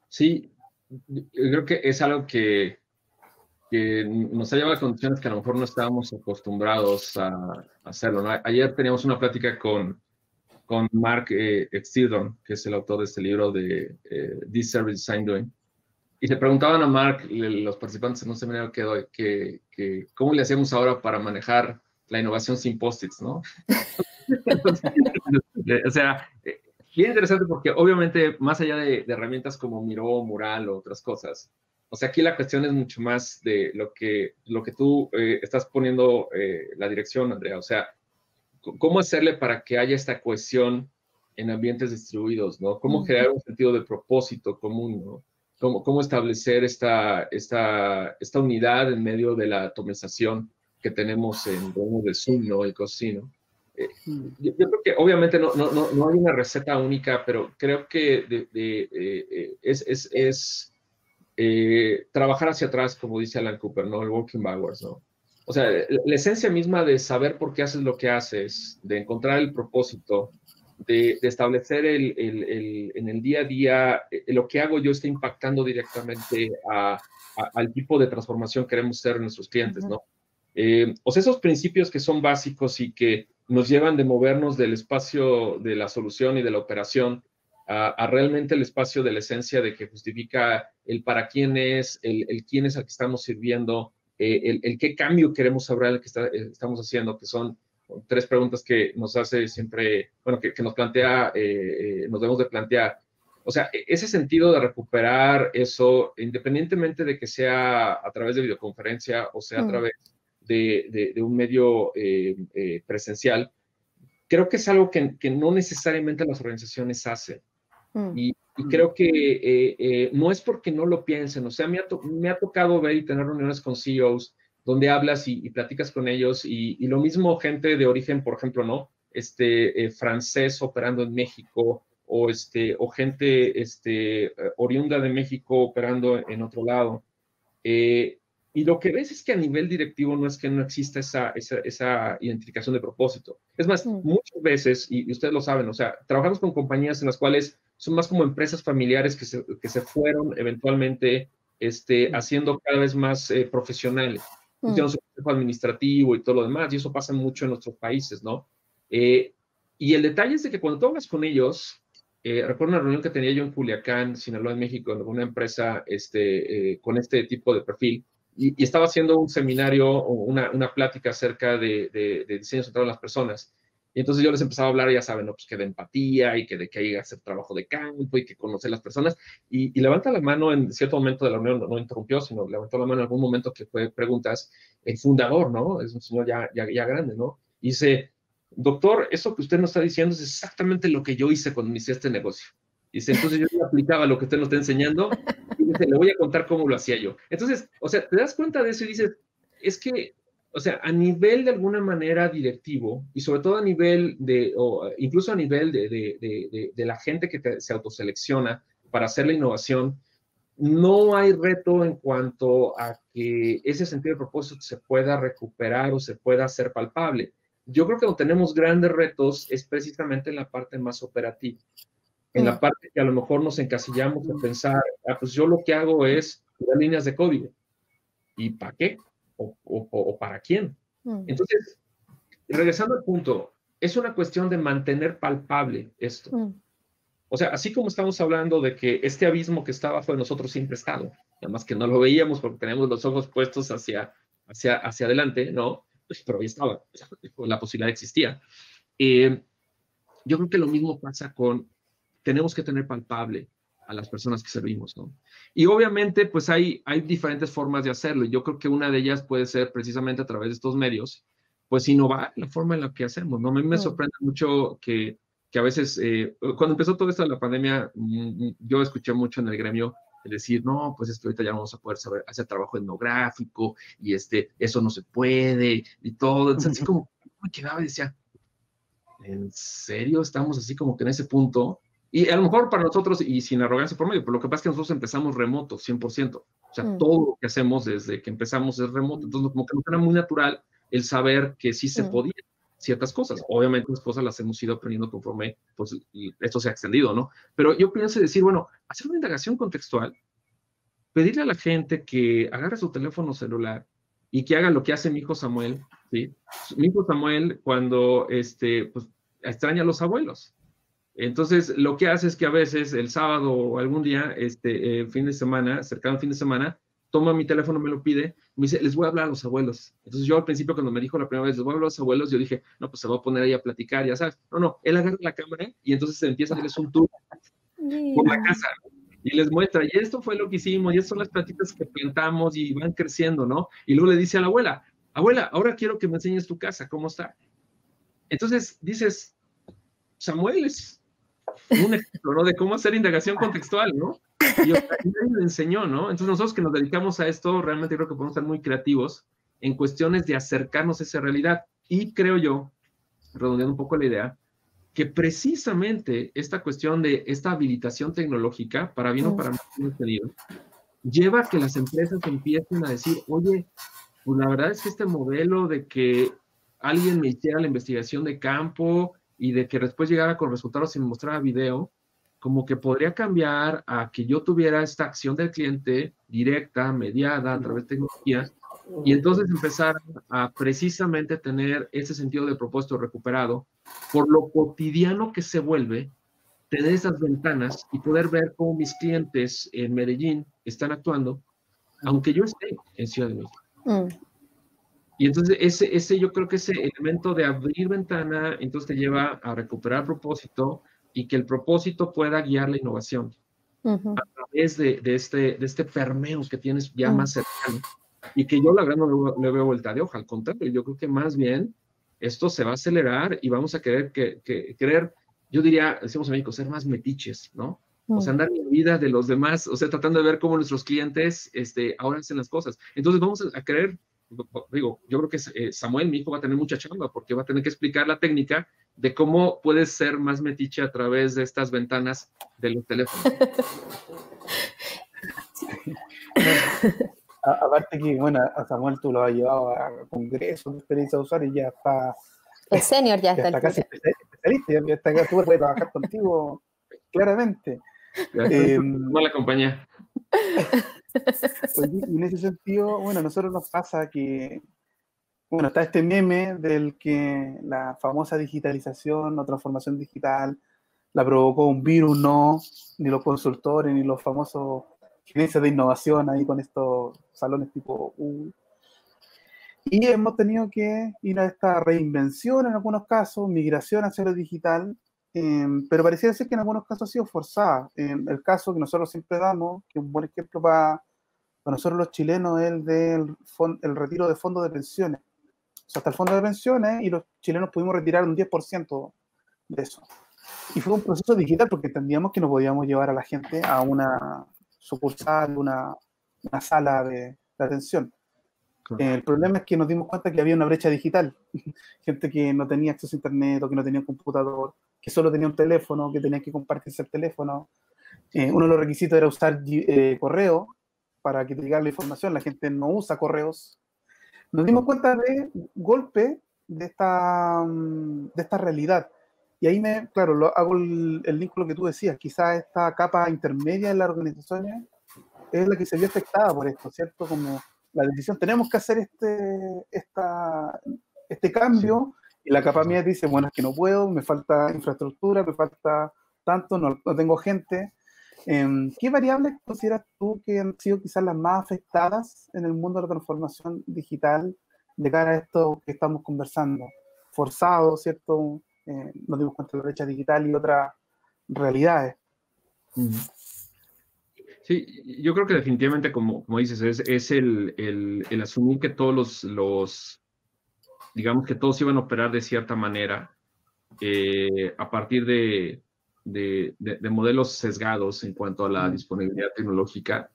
Sí, yo creo que es algo que nos ha llevado a condiciones que a lo mejor no estábamos acostumbrados a hacerlo, ¿no? Ayer teníamos una plática con Mark Extirdon, que es el autor de este libro de This Service Design Doing, y le preguntaban a Mark, los participantes en un seminario que doy, que cómo le hacemos ahora para manejar la innovación sin post-its, ¿no? Entonces, o sea, bien interesante porque obviamente más allá de herramientas como Miro, Mural o otras cosas, o sea, aquí la cuestión es mucho más de lo que tú estás poniendo la dirección, Andrea. O sea, ¿cómo hacerle para que haya esta cohesión en ambientes distribuidos, ¿no? ¿Cómo crear un sentido de propósito común, ¿no? ¿Cómo establecer esta unidad en medio de la atomización que tenemos en de Zoom, ¿no? Y cosas así, ¿no? Yo creo que obviamente no hay una receta única, pero creo que trabajar hacia atrás, como dice Alan Cooper, ¿no? El working backwards, ¿no? O sea, la esencia misma de saber por qué haces lo que haces, de encontrar el propósito, de establecer en el día a día lo que hago yo está impactando directamente al tipo de transformación que queremos ser en nuestros clientes, ¿no? O sea, esos principios que son básicos y que nos llevan de movernos del espacio de la solución y de la operación a realmente el espacio de la esencia de que justifica el para quién es, el quién es al que estamos sirviendo, el qué cambio queremos saber el que estamos haciendo, que son 3 preguntas que nos hace siempre, bueno, que nos plantea, nos debemos de plantear. O sea, ese sentido de recuperar eso, independientemente de que sea a través de videoconferencia o sea a través de un medio presencial, creo que es algo que no necesariamente las organizaciones hacen. Y creo que no es porque no lo piensen, o sea, me ha tocado ver y tener reuniones con CEOs donde hablas y platicas con ellos y lo mismo gente de origen, por ejemplo, ¿no? Francés operando en México o gente oriunda de México operando en otro lado. Y lo que ves es que a nivel directivo no es que no exista esa identificación de propósito. Es más, muchas veces, y ustedes lo saben, o sea, trabajamos con compañías en las cuales son más como empresas familiares que se fueron eventualmente haciendo cada vez más profesionales. Pusieron su consejo administrativo y todo lo demás, y eso pasa mucho en nuestros países, ¿no? Y el detalle es de que cuando tú hablas con ellos, recuerdo una reunión que tenía yo en Culiacán, Sinaloa, en México, en una empresa con este tipo de perfil, y estaba haciendo un seminario o una plática acerca de diseño centrado en las personas. Y entonces yo les empezaba a hablar, ya saben, ¿no? Pues que de empatía y que de que hay que hacer trabajo de campo y que conocer las personas. Y levanta la mano en cierto momento de la reunión, no interrumpió, sino levantó la mano en algún momento que fue preguntas, el fundador, ¿no? Es un señor ya grande, ¿no? Y dice, doctor, eso que usted nos está diciendo es exactamente lo que yo hice cuando inicié este negocio. Dice, entonces yo aplicaba lo que usted nos está enseñando y dice, le voy a contar cómo lo hacía yo. Entonces, o sea, te das cuenta de eso y dices, es que, o sea, a nivel de alguna manera directivo y sobre todo a nivel o incluso a nivel de la gente que se autoselecciona para hacer la innovación, no hay reto en cuanto a que ese sentido de propósito se pueda recuperar o se pueda hacer palpable. Yo creo que donde tenemos grandes retos es precisamente en la parte más operativa. En la parte que a lo mejor nos encasillamos a pensar, pues yo lo que hago es dar líneas de código. ¿Y para qué? ¿O para quién? Entonces, regresando al punto, es una cuestión de mantener palpable esto. O sea, así como estamos hablando de que este abismo que está abajo de nosotros siempre ha estado, nada más que no lo veíamos porque tenemos los ojos puestos hacia adelante, ¿no? Pues, pero ahí estaba, la posibilidad existía. Yo creo que lo mismo pasa tenemos que tener palpable a las personas que servimos, ¿no? Y obviamente, pues hay diferentes formas de hacerlo. Y yo creo que una de ellas puede ser precisamente a través de estos medios, pues innovar la forma en la que hacemos, ¿no? A mí me sorprende mucho que a veces, cuando empezó todo esto de la pandemia, yo escuché mucho en el gremio decir, no, pues es que ahorita ya vamos a poder hacer trabajo etnográfico y eso no se puede y todo. Entonces, así como me quedaba y decía, ¿en serio estamos así como que en ese punto? Y a lo mejor para nosotros, y sin arrogancia por medio, pero lo que pasa es que nosotros empezamos remotos, 100%. O sea, todo lo que hacemos desde que empezamos es remoto. Entonces, como que nos era muy natural el saber que sí se podían ciertas cosas. Obviamente, las cosas las hemos ido aprendiendo conforme pues, y esto se ha extendido, ¿no? Pero yo pienso decir, bueno, hacer una indagación contextual, pedirle a la gente que agarre su teléfono celular y que haga lo que hace mi hijo Samuel, ¿sí? Mi hijo Samuel cuando pues, extraña a los abuelos. Entonces, lo que hace es que a veces el sábado o algún día, fin de semana, cercano al fin de semana, toma mi teléfono, me lo pide, me dice, les voy a hablar a los abuelos. Entonces, yo al principio, cuando me dijo la primera vez, les voy a hablar a los abuelos, yo dije, no, pues se va a poner ahí a platicar, ya sabes. No, él agarra la cámara y entonces se empieza a hacerles un tour por la casa y les muestra, y esto fue lo que hicimos, y estas son las plantitas que plantamos y van creciendo, ¿no? Y luego le dice a la abuela, ahora quiero que me enseñes tu casa, ¿cómo está? Entonces, dices, Samuel es un ejemplo, ¿no? De cómo hacer indagación contextual, ¿no? Y él le enseñó, ¿no? Entonces nosotros que nos dedicamos a esto, realmente creo que podemos ser muy creativos en cuestiones de acercarnos a esa realidad. Y creo yo, redondeando un poco la idea, que precisamente esta cuestión de esta habilitación tecnológica, para bien o para mal, lleva a que las empresas empiecen a decir, oye, pues la verdad es que este modelo de que alguien me hiciera la investigación de campo y de que después llegara con resultados y me mostrara video, como que podría cambiar a que yo tuviera esta acción del cliente directa, mediada, a través de tecnología, y entonces empezar a precisamente tener ese sentido de propósito recuperado por lo cotidiano que se vuelve tener esas ventanas y poder ver cómo mis clientes en Medellín están actuando, aunque yo esté en Ciudad de México. Y entonces ese yo creo que ese elemento de abrir ventana, entonces te lleva a recuperar propósito y que el propósito pueda guiar la innovación a través de este permeo que tienes ya más cercano. Y que yo la verdad no le veo vuelta de hoja, al contrario, yo creo que más bien esto se va a acelerar y vamos a querer, yo diría, decimos en México, ser más metiches, ¿no? O sea, andar en la vida de los demás, o sea, tratando de ver cómo nuestros clientes ahora hacen las cosas. Entonces vamos a querer, digo, yo creo que Samuel, mi hijo, va a tener mucha chamba porque va a tener que explicar la técnica de cómo puedes ser más metiche a través de estas ventanas de los teléfonos. Aparte que, bueno, a Samuel tú lo has llevado a congresos de experiencia de usuario y ya está... El senior ya está casi especialista, ya está acá, tú puedes trabajar contigo claramente. No la compañía. Y en ese sentido, bueno, a nosotros nos pasa que, bueno, está este meme del que la famosa digitalización o transformación digital la provocó un virus, no, ni los consultores, ni los famosos gerencias de innovación ahí con estos salones tipo U. Y hemos tenido que ir a esta reinvención en algunos casos, migración hacia lo digital, pero pareciera ser que en algunos casos ha sido forzada. El caso que nosotros siempre damos, que es un buen ejemplo para nosotros los chilenos, es el retiro de fondos de pensiones. O sea, hasta el fondo de pensiones, y los chilenos pudimos retirar un 10% de eso. Y fue un proceso digital porque entendíamos que no podíamos llevar a la gente a una sucursal, una sala de atención. El problema es que nos dimos cuenta que había una brecha digital. Gente que no tenía acceso a internet o que no tenía un computador, que solo tenía un teléfono, que tenía que compartirse el teléfono. Uno de los requisitos era usar correo para que te llegara la información. La gente no usa correos. Nos dimos cuenta de golpe de esta realidad. Y ahí hago el link con lo que tú decías. Quizás esta capa intermedia en las organizaciones es la que se vio afectada por esto, ¿cierto? Como la decisión, tenemos que hacer este cambio, y la capa mía dice, bueno, es que no puedo, me falta infraestructura, me falta tanto, no tengo gente. ¿Qué variables consideras tú que han sido quizás las más afectadas en el mundo de la transformación digital de cara a esto que estamos conversando? Forzado, ¿cierto? Nos dimos cuenta de la brecha digital y otras realidades. Sí, yo creo que definitivamente, como dices, es el asumir que todos digamos que todos iban a operar de cierta manera a partir de modelos sesgados en cuanto a la disponibilidad tecnológica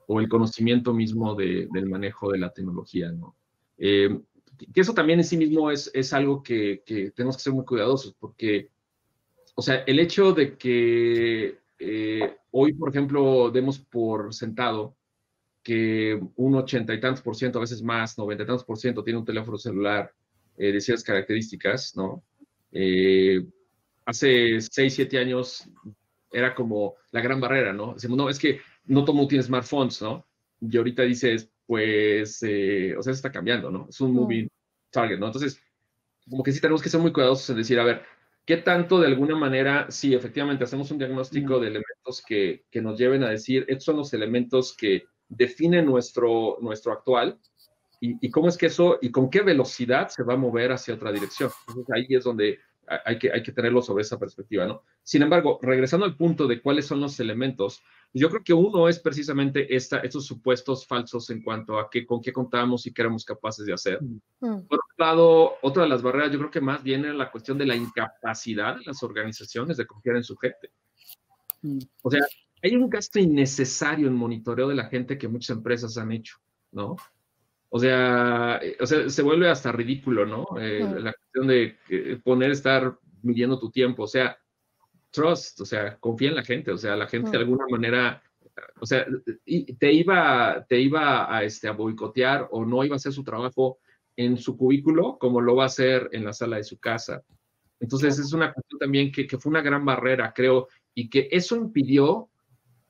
o el conocimiento mismo del manejo de la tecnología, ¿no? Que eso también en sí mismo es algo que tenemos que ser muy cuidadosos, porque, o sea, el hecho de que hoy, por ejemplo, demos por sentado que un 80 y tantos por ciento, a veces más, 90 y tantos por ciento tiene un teléfono celular de ciertas características, ¿no? Hace 6, 7 años era como la gran barrera, ¿no? Decimos, no, es que no todo el mundo tiene smartphones, ¿no? Y ahorita dices, pues, o sea, se está cambiando, ¿no? Es un moving target, ¿no? Entonces, como que sí tenemos que ser muy cuidadosos en decir, a ver, ¿qué tanto de alguna manera, sí, efectivamente, hacemos un diagnóstico de elementos que nos lleven a decir, estos son los elementos que definen nuestro actual, y cómo es que eso, y con qué velocidad se va a mover hacia otra dirección? Entonces ahí es donde hay que tenerlo sobre esa perspectiva, ¿no? Sin embargo, regresando al punto de cuáles son los elementos, yo creo que uno es precisamente estos supuestos falsos en cuanto a con qué contamos y qué éramos capaces de hacer. Por otro lado, otra de las barreras yo creo que más viene la cuestión de la incapacidad de las organizaciones de confiar en su gente. O sea, hay un gasto innecesario en monitoreo de la gente que muchas empresas han hecho, ¿no? O sea, se vuelve hasta ridículo, ¿no? La cuestión de estar midiendo tu tiempo, o sea, trust, o sea, confía en la gente, o sea, la gente de alguna manera O sea, te iba a boicotear o no iba a hacer su trabajo en su cubículo como lo va a hacer en la sala de su casa. Entonces es una cuestión también que fue una gran barrera, creo, y que eso impidió,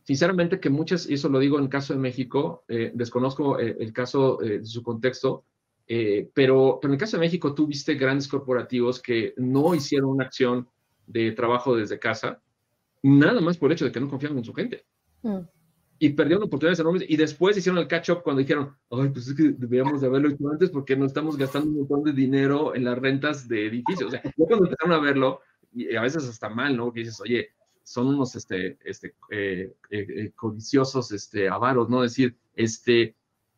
sinceramente, que muchas, y eso lo digo en el caso de México, desconozco el caso de su contexto, pero en el caso de México tú viste grandes corporativos que no hicieron una acción de trabajo desde casa, nada más por el hecho de que no confiaban en su gente. Y perdieron oportunidades enormes y después hicieron el catch-up cuando dijeron, ay, pues es que deberíamos de haberlo hecho antes porque nos estamos gastando un montón de dinero en las rentas de edificios. O sea, yo cuando empezaron a verlo, y a veces hasta mal, ¿no? Que dices, oye, son unos codiciosos, avaros, ¿no? Decir,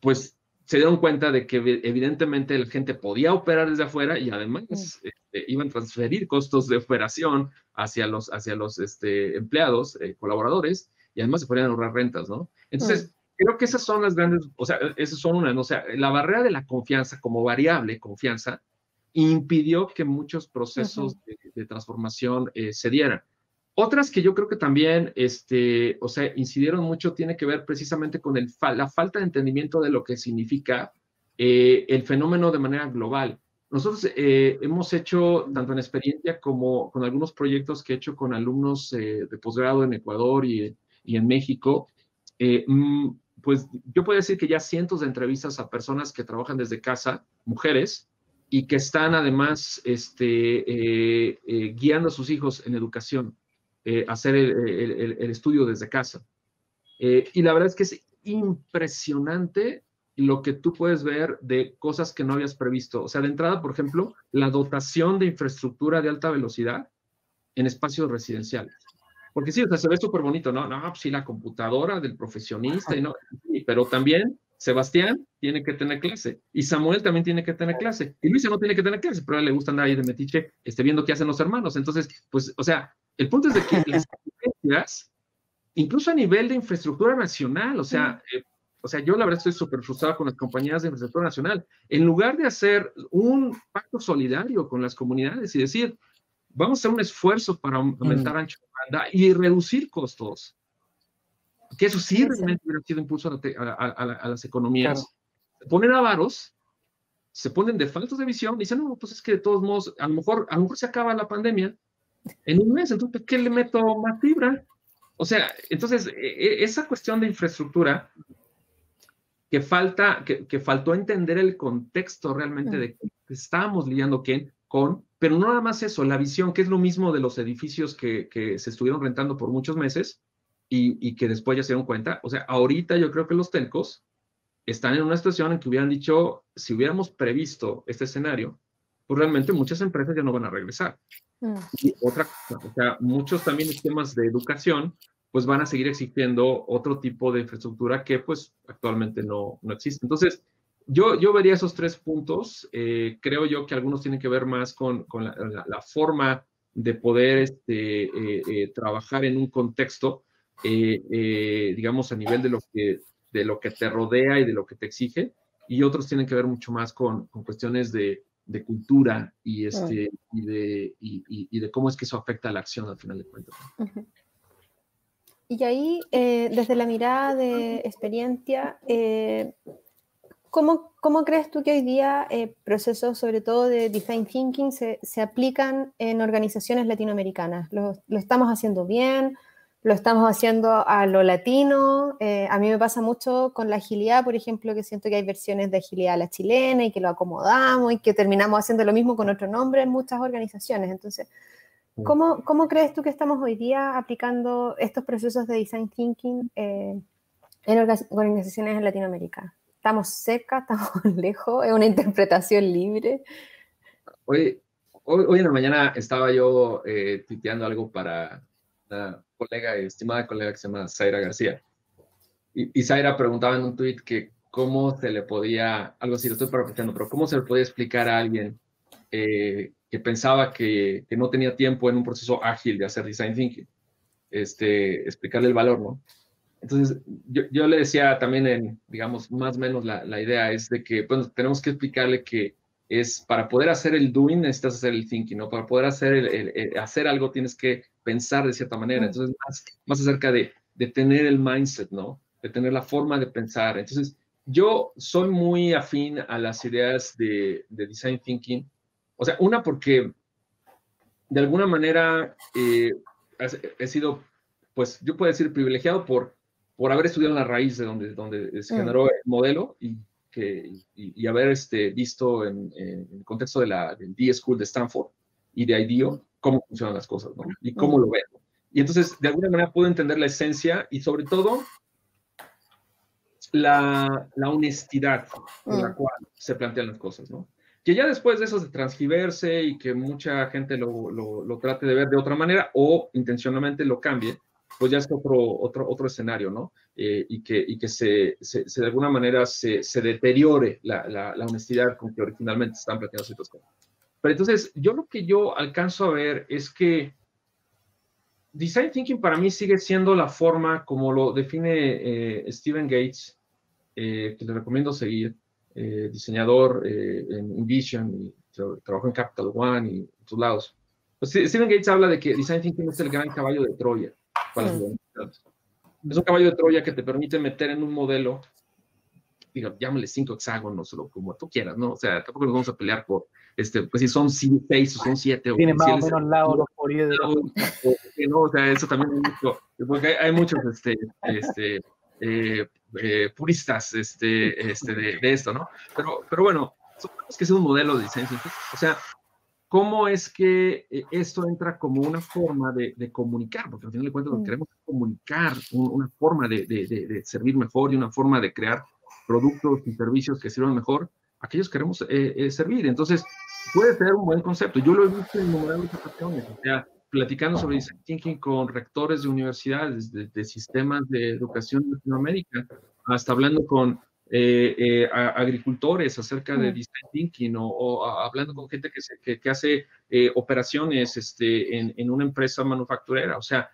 pues se dieron cuenta de que evidentemente la gente podía operar desde afuera y además iban a transferir costos de operación hacia los empleados, colaboradores, y además se podrían ahorrar rentas, ¿no? Entonces, creo que esas son las grandes, o sea, esas son unas, ¿no? O sea, la barrera de la confianza como variable, confianza, impidió que muchos procesos de transformación se dieran. Otras que yo creo que también, o sea, incidieron mucho, tiene que ver precisamente con la falta de entendimiento de lo que significa el fenómeno de manera global. Nosotros hemos hecho, tanto en experiencia como con algunos proyectos que he hecho con alumnos de posgrado en Ecuador y en México, pues yo puedo decir que ya cientos de entrevistas a personas que trabajan desde casa, mujeres, y que están además guiando a sus hijos en educación, hacer el estudio desde casa. Y la verdad es que es impresionante lo que tú puedes ver de cosas que no habías previsto. O sea, de entrada, por ejemplo, la dotación de infraestructura de alta velocidad en espacios residenciales. Porque sí, o sea, se ve súper bonito, ¿no? No, pues sí, la computadora del profesionista, y no, pero también Sebastián tiene que tener clase, y Samuel también tiene que tener clase, y Luisa no tiene que tener clase, pero a él le gusta andar ahí de metiche, viendo qué hacen los hermanos. Entonces, pues, o sea, el punto es de que las competencias, incluso a nivel de infraestructura nacional, o sea, yo la verdad estoy súper frustrado con las compañías de infraestructura nacional. En lugar de hacer un pacto solidario con las comunidades y decir, vamos a hacer un esfuerzo para aumentar ancho de banda y reducir costos, que eso sí realmente hubiera sido impulso a las economías. Claro. Se ponen avaros, se ponen de faltos de visión y dicen, no, pues es que de todos modos, a lo mejor se acaba la pandemia en un mes, entonces, ¿qué le meto más fibra? O sea, entonces, esa cuestión de infraestructura que faltó entender el contexto realmente de que estábamos lidiando con, pero no nada más eso, la visión, que es lo mismo de los edificios que se estuvieron rentando por muchos meses y que después ya se dieron cuenta. O sea, ahorita yo creo que los telcos están en una situación en que hubieran dicho, si hubiéramos previsto este escenario, pues realmente muchas empresas ya no van a regresar. Y otra cosa, o sea, muchos también esquemas de educación pues van a seguir exigiendo otro tipo de infraestructura que pues actualmente no existe. Entonces, yo vería esos tres puntos. Creo yo que algunos tienen que ver más con la forma de poder trabajar en un contexto, digamos, a nivel de lo que te rodea y de lo que te exige, y otros tienen que ver mucho más con cuestiones de cultura y de cómo es que eso afecta a la acción al final de cuentas. Y ahí, desde la mirada de experiencia, ¿cómo crees tú que hoy día procesos, sobre todo de design thinking, se aplican en organizaciones latinoamericanas? ¿Lo estamos haciendo bien? ¿Lo estamos haciendo a lo latino? A mí me pasa mucho con la agilidad, por ejemplo, que siento que hay versiones de agilidad a la chilena y que lo acomodamos y que terminamos haciendo lo mismo con otro nombre en muchas organizaciones. Entonces, ¿cómo crees tú que estamos hoy día aplicando estos procesos de design thinking en organizaciones en Latinoamérica? ¿Estamos cerca? ¿Estamos lejos? ¿Es una interpretación libre? Hoy en la mañana estaba yo tuiteando algo para una estimada colega que se llama Zaira García. Y Zaira preguntaba en un tuit que cómo se le podía, algo así, lo estoy parafraseando, pero cómo se le podía explicar a alguien que pensaba que no tenía tiempo en un proceso ágil de hacer design thinking, explicarle el valor, ¿no? Entonces, yo le decía también, digamos, más o menos la idea es de que, bueno, tenemos que explicarle que es para poder hacer el doing necesitas hacer el thinking, ¿no? Para poder hacer hacer algo tienes que pensar de cierta manera. Entonces, más acerca de tener el mindset, ¿no? De tener la forma de pensar. Entonces, yo soy muy afín a las ideas de design thinking. O sea, una porque de alguna manera he sido, pues yo puedo decir privilegiado por haber estudiado en la raíz de donde se generó el modelo y haber visto en el contexto del D-School de Stanford y de IDEO cómo funcionan las cosas, ¿no? Y cómo lo ven. Y entonces, de alguna manera, puedo entender la esencia y sobre todo la honestidad con la cual se plantean las cosas, ¿no? Que ya después de eso se transgiverse y que mucha gente lo trate de ver de otra manera o intencionalmente lo cambie, pues ya es otro escenario, ¿no? Y que se de alguna manera se deteriore la honestidad con que originalmente se están planteando ciertas cosas. Pero entonces, lo que yo alcanzo a ver es que Design Thinking para mí sigue siendo la forma como lo define Stephen Gates, que le recomiendo seguir, diseñador en InVision, y trabajó en Capital One y en otros lados. Pues, Stephen Gates habla de que Design Thinking es el gran caballo de Troya para las universidades. Es un caballo de Troya que te permite meter en un modelo, digo, llámale 5 hexágonos o como tú quieras, ¿no? O sea, tampoco nos vamos a pelear por, pues si son 6 o son 7. Tiene más si o menos lados los poliedros. No, o sea, eso también hay mucho, porque hay muchos, puristas de esto, ¿no? Pero bueno, supongamos que es un modelo de diseño. O sea, ¿cómo es que esto entra como una forma de comunicar? Porque al final de cuentas lo que queremos es comunicar, una forma de servir mejor y una forma de crear productos y servicios que sirvan mejor a aquellos que queremos servir. Entonces, puede ser un buen concepto. Yo lo he visto en innumerables ocasiones, o sea, platicando sobre design thinking con rectores de universidades, de sistemas de educación en Latinoamérica, hasta hablando con agricultores acerca de design thinking o hablando con gente que hace operaciones en una empresa manufacturera. O sea,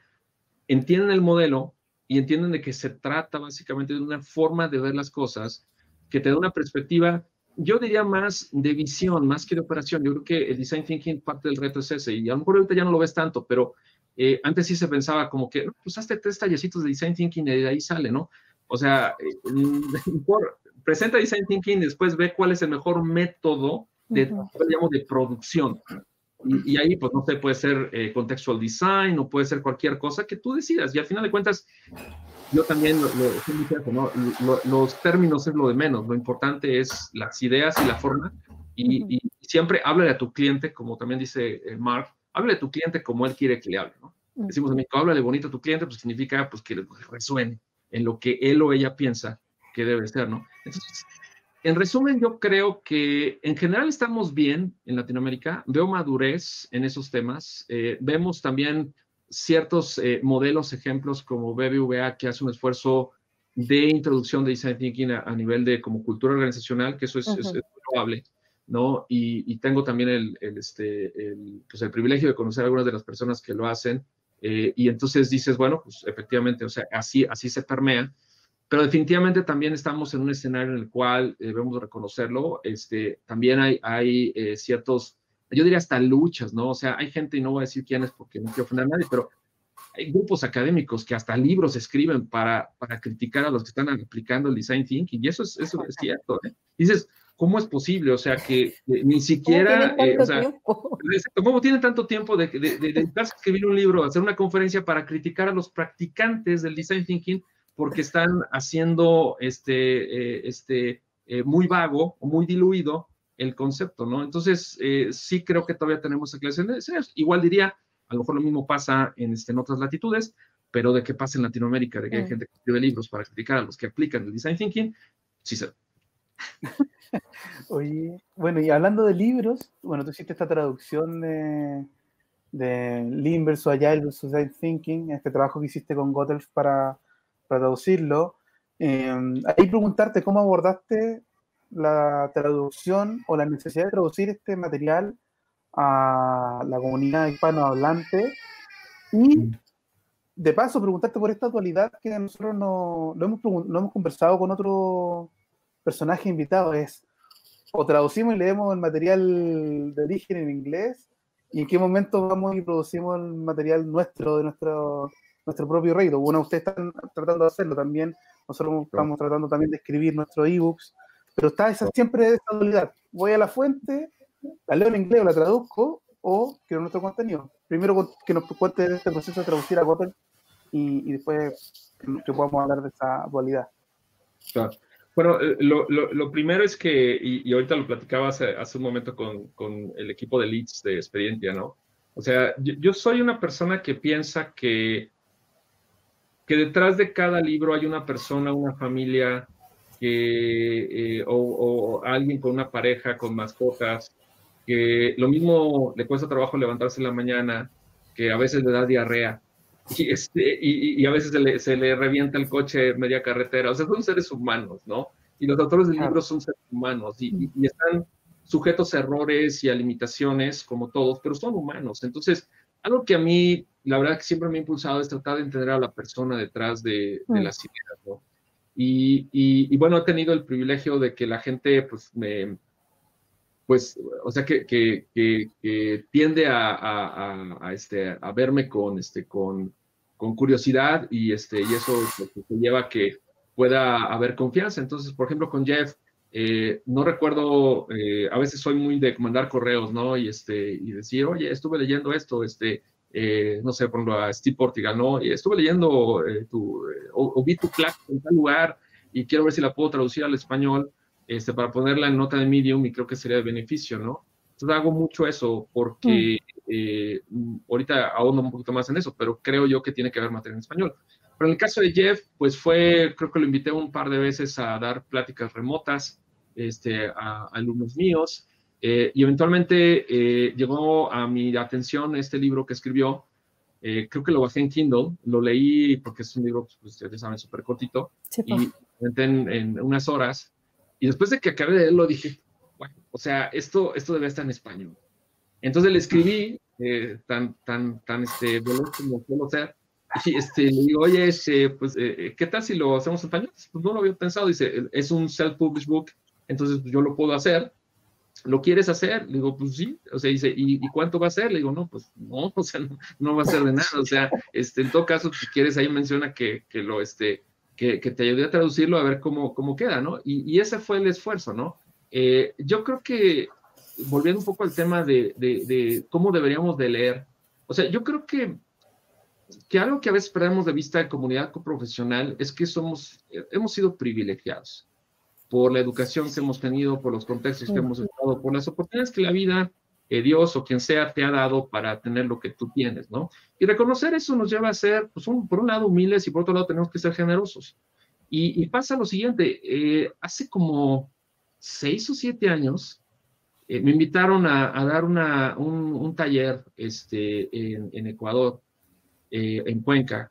entienden el modelo y entienden de que se trata básicamente de una forma de ver las cosas que te da una perspectiva, yo diría más de visión, más que de operación. Yo creo que el design thinking, parte del reto es ese, y a lo mejor ahorita ya no lo ves tanto, pero antes sí se pensaba como que, no, pues hazte 3 tallecitos de design thinking y de ahí sale, ¿no? O sea, presenta design thinking, después ve cuál es el mejor método de producción. Y ahí, pues, no sé, puede ser contextual design o puede ser cualquier cosa que tú decidas. Y al final de cuentas, yo también los términos es lo de menos. Lo importante es las ideas y la forma. Y siempre háblale a tu cliente, como también dice Mark, háblale a tu cliente como él quiere que le hable, ¿no? Decimos en México, háblale bonito a tu cliente, pues significa pues, que resuene en lo que él o ella piensa que debe ser, ¿no? Entonces, en resumen, yo creo que en general estamos bien en Latinoamérica. Veo madurez en esos temas. Vemos también ciertos modelos, ejemplos como BBVA, que hace un esfuerzo de introducción de design thinking a nivel de como cultura organizacional, que eso es probable, ¿no? Y tengo también pues el privilegio de conocer a algunas de las personas que lo hacen. Y entonces dices, bueno, pues efectivamente, o sea, así se permea. Pero definitivamente también estamos en un escenario en el cual debemos reconocerlo. También hay ciertos, yo diría hasta luchas, ¿no? O sea, hay gente, y no voy a decir quién es porque no quiero ofender a nadie, pero hay grupos académicos que hasta libros escriben para criticar a los que están aplicando el design thinking, y eso es cierto, ¿eh? Dices, ¿cómo es posible? O sea, que ni siquiera... ¿Cómo tienen tanto tiempo de dedicarse a escribir un libro, hacer una conferencia para criticar a los practicantes del design thinking porque están haciendo muy vago o muy diluido el concepto, ¿no? Entonces, sí creo que todavía tenemos esa clase de deseos. Igual diría, a lo mejor lo mismo pasa en otras latitudes, pero de que pasa en Latinoamérica, de que hay gente que escribe libros para criticar a los que aplican el design thinking, sí sé. Oye, bueno, y hablando de libros, bueno, tú hiciste esta traducción de Lean versus Agile versus Design Thinking, este trabajo que hiciste con Gotthelf para traducirlo. Ahí preguntarte cómo abordaste la traducción o la necesidad de traducir este material a la comunidad hispanohablante y de paso preguntarte por esta dualidad que nosotros no hemos conversado con otro personaje invitado, es o traducimos y leemos el material de origen en inglés y en qué momento vamos y producimos el material nuestro, de nuestro propio rédito. Bueno, ustedes están tratando de hacerlo también, nosotros estamos tratando también de escribir nuestros ebooks, pero está siempre esa dualidad. Voy a la fuente, la leo en inglés o la traduzco, o creo nuestro contenido. Primero que nos cuente este proceso de traducir a Kotlin y después que podamos hablar de esa dualidad. Claro. Bueno, lo primero es que, y ahorita lo platicaba hace un momento con el equipo de leads de Experientia, ¿no? O sea, yo soy una persona que piensa que detrás de cada libro hay una persona, una familia, o alguien con una pareja, con mascotas, que lo mismo le cuesta trabajo levantarse en la mañana, que a veces le da diarrea, y a veces se le revienta el coche media carretera. O sea, son seres humanos, ¿no? Y los autores del libro son seres humanos, y están sujetos a errores y a limitaciones, como todos, pero son humanos. Entonces, algo que a mí, la verdad, que siempre me ha impulsado es tratar de entender a la persona detrás de las ideas, ¿no? Y bueno, he tenido el privilegio de que la gente, o sea, que tiende a verme con curiosidad, y eso te lleva a que pueda haber confianza. Entonces, por ejemplo, con Jeff, no recuerdo, a veces soy muy de mandar correos, ¿no? Y decir, oye, estuve leyendo esto, no sé, por ejemplo, a Steve Portigal, ¿no? Y estuve leyendo o vi tu clase en tal lugar y quiero ver si la puedo traducir al español, para ponerla en nota de Medium, y creo que sería de beneficio, ¿no? Entonces hago mucho eso porque ahorita ahondo un poquito más en eso, pero creo yo que tiene que haber material en español. Pero en el caso de Jeff, pues creo que lo invité un par de veces a dar pláticas remotas a alumnos míos, y eventualmente llegó a mi atención este libro que escribió. Creo que lo bajé en Kindle, lo leí porque es un libro, pues ya saben, súper cortito, y en unas horas. Y después de que acabé de leerlo, dije, bueno, o sea, esto debe estar en español. Entonces le escribí, tan veloz como suelo ser, y le digo, oye, pues, ¿qué tal si lo hacemos en español? Pues no lo había pensado. Dice, es un self-published book, entonces pues, yo lo puedo hacer. ¿Lo quieres hacer? Le digo, pues sí. O sea, dice, ¿y cuánto va a ser? Le digo, no, pues no, o sea, no va a ser de nada. O sea, en todo caso, si quieres, ahí menciona que te ayudé a traducirlo, a ver cómo queda, ¿no? Y ese fue el esfuerzo, ¿no? Yo creo que, volviendo un poco al tema de cómo deberíamos de leer, o sea, yo creo que algo que a veces perdemos de vista en comunidad profesional es que hemos sido privilegiados por la educación que hemos tenido, por los contextos que hemos estado, por las oportunidades que la vida, Dios o quien sea te ha dado para tener lo que tú tienes, ¿no? Y reconocer eso nos lleva a ser, pues, por un lado, humildes, y por otro lado tenemos que ser generosos. Y pasa lo siguiente, hace como 6 o 7 años, me invitaron a dar un taller en Ecuador, en Cuenca.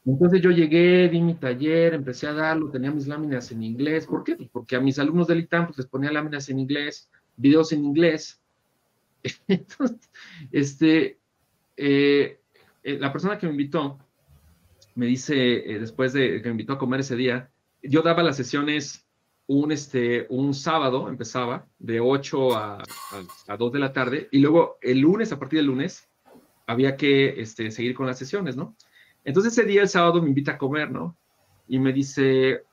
Entonces yo llegué, di mi taller, empecé a darlo, tenía mis láminas en inglés. ¿Por qué? Pues porque a mis alumnos del ITAM pues les ponía láminas en inglés, videos en inglés. Entonces, la persona que me invitó me dice, después de que me invitó a comer ese día, yo daba las sesiones un sábado, empezaba de 8 a 2 de la tarde, y luego el lunes, a partir del lunes, había que seguir con las sesiones, ¿no? Entonces ese día, el sábado, me invita a comer, ¿no? Y me dice,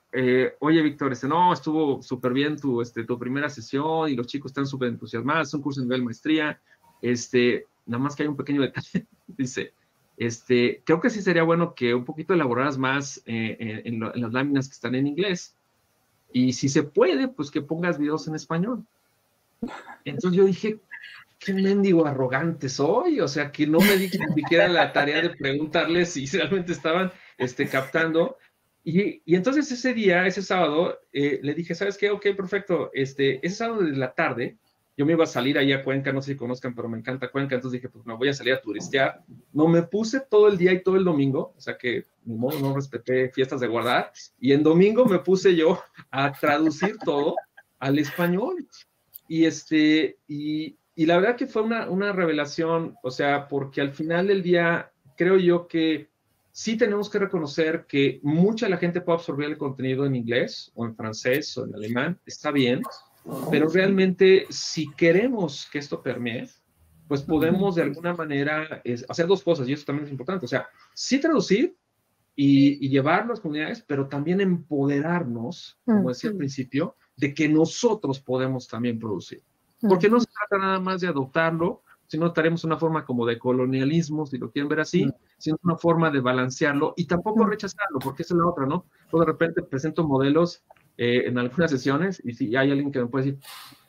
oye, Víctor, no, estuvo súper bien tu primera sesión y los chicos están súper entusiasmados, es un curso de nivel maestría, nada más que hay un pequeño detalle. Dice, creo que sí sería bueno que un poquito elaboraras más en las láminas que están en inglés, y si se puede, pues que pongas videos en español. Entonces yo dije, qué mendigo arrogante soy, o sea, que no me di ni siquiera la tarea de preguntarles si realmente estaban captando. Y entonces ese día, ese sábado, le dije, ¿sabes qué? Ok, perfecto. Ese sábado de la tarde, yo me iba a salir ahí a Cuenca, no sé si conozcan, pero me encanta Cuenca, entonces dije, pues me voy a salir a turistear. No, me puse todo el día y todo el domingo, o sea que ni modo, no respeté fiestas de guardar, y en domingo me puse yo a traducir todo al español. Y la verdad que fue una revelación, o sea, porque al final del día creo yo que sí tenemos que reconocer que mucha de la gente puede absorber el contenido en inglés o en francés o en alemán, está bien, pero realmente si queremos que esto permee, pues podemos de alguna manera hacer dos cosas, y eso también es importante. O sea, sí traducir y llevar las comunidades, pero también empoderarnos, como decía al principio, de que nosotros podemos también producir. Porque no se trata nada más de adoptarlo, sino estaremos una forma como de colonialismo, si lo quieren ver así, sino una forma de balancearlo y tampoco rechazarlo, porque esa es la otra, ¿no? Yo de repente presento modelos en algunas sesiones y si hay alguien que me puede decir,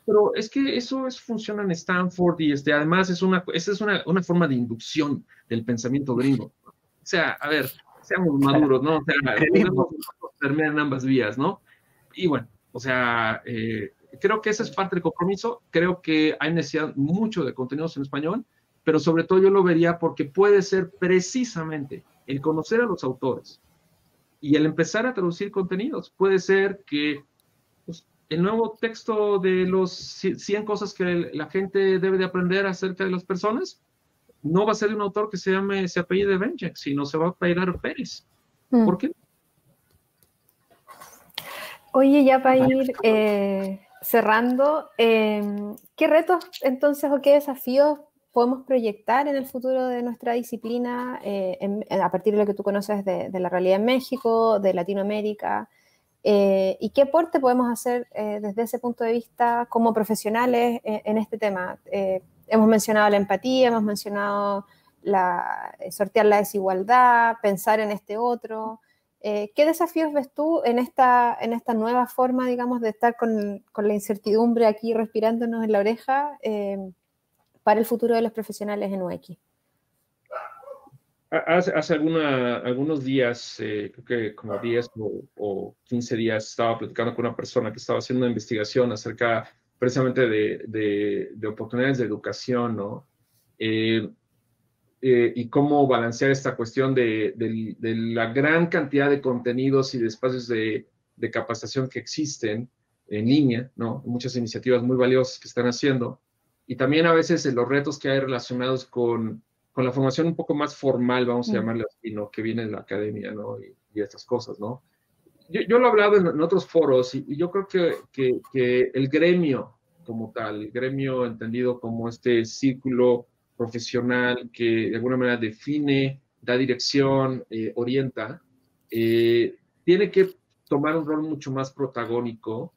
pero es que eso funciona en Stanford y además esa es una forma de inducción del pensamiento gringo. O sea, a ver, seamos maduros, ¿no? O sea, podemos terminar en ambas vías, ¿no? Y bueno, o sea, creo que esa es parte del compromiso. Creo que hay necesidad mucho de contenidos en español, pero sobre todo yo lo vería porque puede ser precisamente el conocer a los autores y el empezar a traducir contenidos. Puede ser que pues, el nuevo texto de los 100 cosas que la gente debe de aprender acerca de las personas no va a ser de un autor que se apellide Benjek, sino se va a apellidar Pérez. ¿Por qué? Oye, ya para ir cerrando, ¿qué retos entonces o qué desafíos podemos proyectar en el futuro de nuestra disciplina a partir de lo que tú conoces de la realidad en México, de Latinoamérica? ¿Y qué aporte podemos hacer desde ese punto de vista como profesionales en este tema? Hemos mencionado la empatía, hemos mencionado sortear la desigualdad, pensar en este otro. ¿Qué desafíos ves tú en esta nueva forma, digamos, de estar con la incertidumbre aquí respirándonos en la oreja para el futuro de los profesionales en UX? Hace algunos días, creo que como 10 o 15 días, estaba platicando con una persona que estaba haciendo una investigación acerca precisamente de oportunidades de educación, ¿no? Y cómo balancear esta cuestión de la gran cantidad de contenidos y de espacios de capacitación que existen en línea, ¿no? Muchas iniciativas muy valiosas que están haciendo. Y también a veces los retos que hay relacionados con la formación un poco más formal, vamos a llamarle así, ¿no? Que viene de la academia, ¿no? Y estas cosas, ¿no? Yo lo he hablado en otros foros y yo creo que el gremio como tal, el gremio entendido como este círculo profesional que de alguna manera define, da dirección, orienta, tiene que tomar un rol mucho más protagónico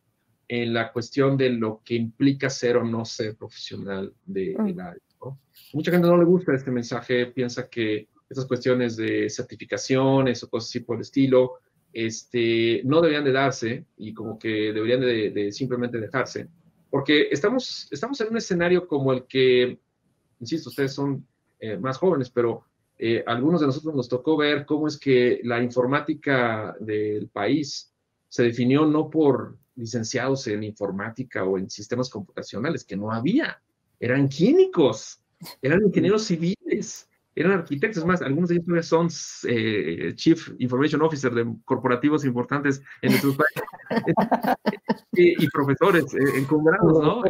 en la cuestión de lo que implica ser o no ser profesional del área, ¿no? Mucha gente no le gusta este mensaje, piensa que estas cuestiones de certificaciones o cosas así por el estilo, no deberían de darse y como que deberían de simplemente dejarse, porque estamos en un escenario como el que, insisto, ustedes son más jóvenes, pero algunos de nosotros nos tocó ver cómo es que la informática del país se definió no por licenciados en informática o en sistemas computacionales, que no había, eran químicos, eran ingenieros civiles, eran arquitectos, es más, algunos de ellos son Chief Information Officer de corporativos importantes en nuestros países, y profesores encumbrados, ¿no?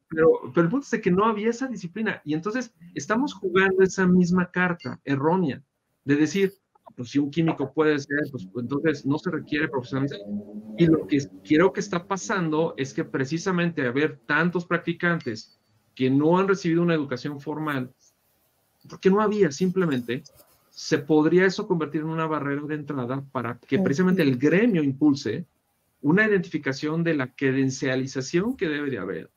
Pero el punto es que no había esa disciplina, y entonces estamos jugando esa misma carta errónea, de decir, pues si un químico puede ser, pues entonces no se requiere profesionalización. Y lo que creo que está pasando es que precisamente haber tantos practicantes que no han recibido una educación formal, porque no había, simplemente, se podría eso convertir en una barrera de entrada para que precisamente el gremio impulse una identificación de la credencialización que debe de haber,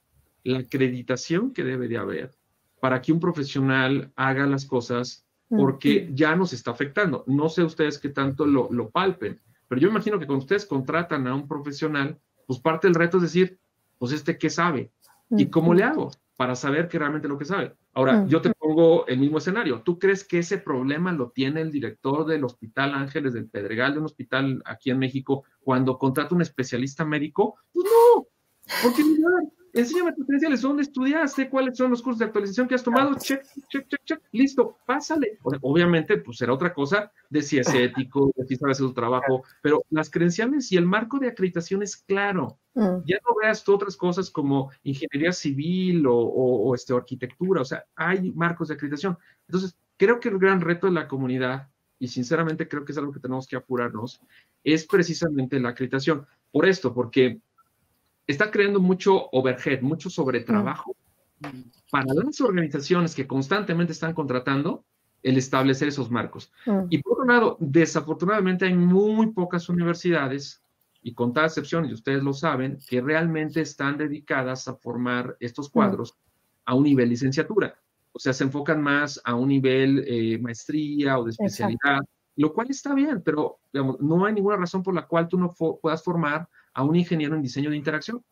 la acreditación que debe de haber, para que un profesional haga las cosas porque ya nos está afectando. No sé ustedes qué tanto lo palpen, pero yo imagino que cuando ustedes contratan a un profesional, pues parte del reto es decir, pues ¿qué sabe? ¿Y cómo le hago para saber que realmente lo que sabe? Ahora, yo te pongo el mismo escenario. ¿Tú crees que ese problema lo tiene el director del Hospital Ángeles del Pedregal, de un hospital aquí en México, cuando contrata un especialista médico? Pues no, porque enséñame tus credenciales, ¿dónde estudiaste? ¿Cuáles son los cursos de actualización que has tomado? Check, check, check, check, listo, pásale. Obviamente, pues será otra cosa de si es ético, de si sabe hacer su trabajo, pero las credenciales y el marco de acreditación es claro. Ya no veas tú otras cosas como ingeniería civil o arquitectura, o sea, hay marcos de acreditación. Entonces, creo que el gran reto de la comunidad, y sinceramente creo que es algo que tenemos que apurarnos, es precisamente la acreditación. Por esto, porque está creando mucho overhead, mucho sobretrabajo para las organizaciones que constantemente están contratando el establecer esos marcos. Y por otro lado, desafortunadamente hay muy pocas universidades, y con tal excepción, y ustedes lo saben, que realmente están dedicadas a formar estos cuadros a un nivel licenciatura. O sea, se enfocan más a un nivel maestría o de especialidad, lo cual está bien, pero digamos, no hay ninguna razón por la cual tú no puedas formar a un ingeniero en diseño de interacción.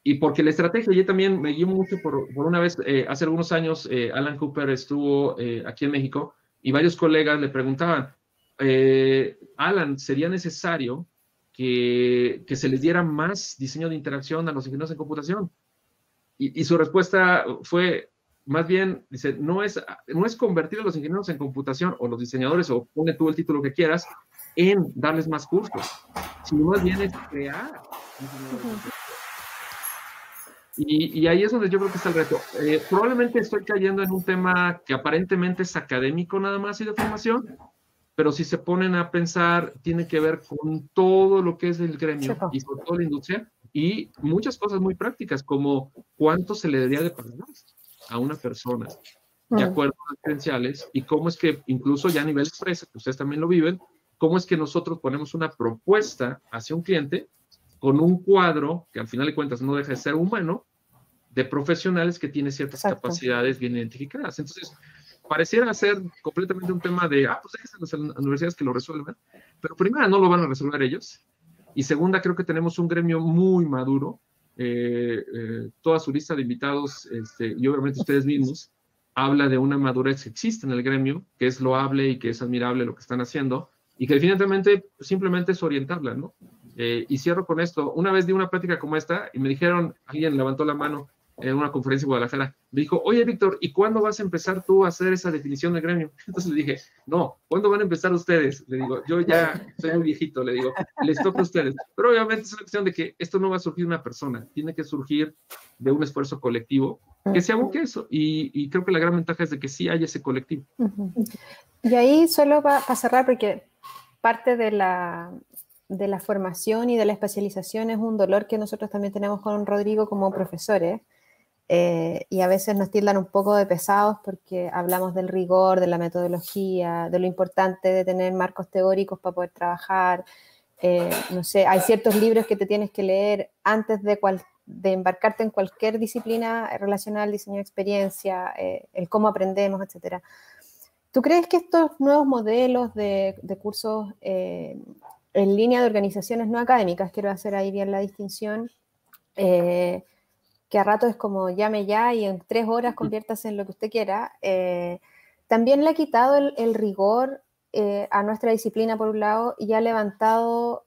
Y porque la estrategia, yo también me guío mucho por una vez, hace algunos años, Alan Cooper estuvo aquí en México y varios colegas le preguntaban, Alan, ¿sería necesario que se les diera más diseño de interacción a los ingenieros en computación? Y su respuesta fue, más bien, dice, no es convertir a los ingenieros en computación o los diseñadores, o pone tú el título que quieras, en darles más cursos, sino más bien es crear ingenieros. Y ahí es donde yo creo que está el reto. Probablemente estoy cayendo en un tema que aparentemente es académico nada más y de formación, pero si se ponen a pensar, tiene que ver con todo lo que es el gremio y con toda la industria y muchas cosas muy prácticas, como cuánto se le debería de pagar a una persona de acuerdo a las credenciales y cómo es que incluso ya a nivel empresa, que ustedes también lo viven, cómo es que nosotros ponemos una propuesta hacia un cliente con un cuadro, que al final de cuentas no deja de ser humano, de profesionales que tienen ciertas capacidades bien identificadas. Entonces, pareciera ser completamente un tema de, pues déjense las universidades que lo resuelvan, pero primera, no lo van a resolver ellos, y segunda, creo que tenemos un gremio muy maduro, toda su lista de invitados, y obviamente ustedes mismos, habla de una madurez que existe en el gremio, que es loable y que es admirable lo que están haciendo, y que definitivamente simplemente es orientarla, ¿no? Y cierro con esto. Una vez di una plática como esta y me dijeron, alguien levantó la mano en una conferencia en Guadalajara, me dijo, oye, Víctor, ¿y cuándo vas a empezar tú a hacer esa definición de gremio? Entonces le dije, no, ¿cuándo van a empezar ustedes? Le digo, yo ya soy muy viejito, le digo, les toca a ustedes. Pero obviamente es una cuestión de que esto no va a surgir de una persona, tiene que surgir de un esfuerzo colectivo que se aboque eso. Y creo que la gran ventaja es de que sí hay ese colectivo. Y ahí solo para cerrar, porque parte de la formación y de la especialización es un dolor que nosotros también tenemos con Rodrigo como profesores, y a veces nos tildan un poco de pesados porque hablamos del rigor, de la metodología, de lo importante de tener marcos teóricos para poder trabajar. No sé, hay ciertos libros que te tienes que leer antes de embarcarte en cualquier disciplina relacionada al diseño de experiencia, el cómo aprendemos, etc. ¿Tú crees que estos nuevos modelos de cursos en línea de organizaciones no académicas, quiero hacer ahí bien la distinción, que a rato es como llame ya y en 3 horas conviértase en lo que usted quiera, también le ha quitado el rigor a nuestra disciplina por un lado y ha levantado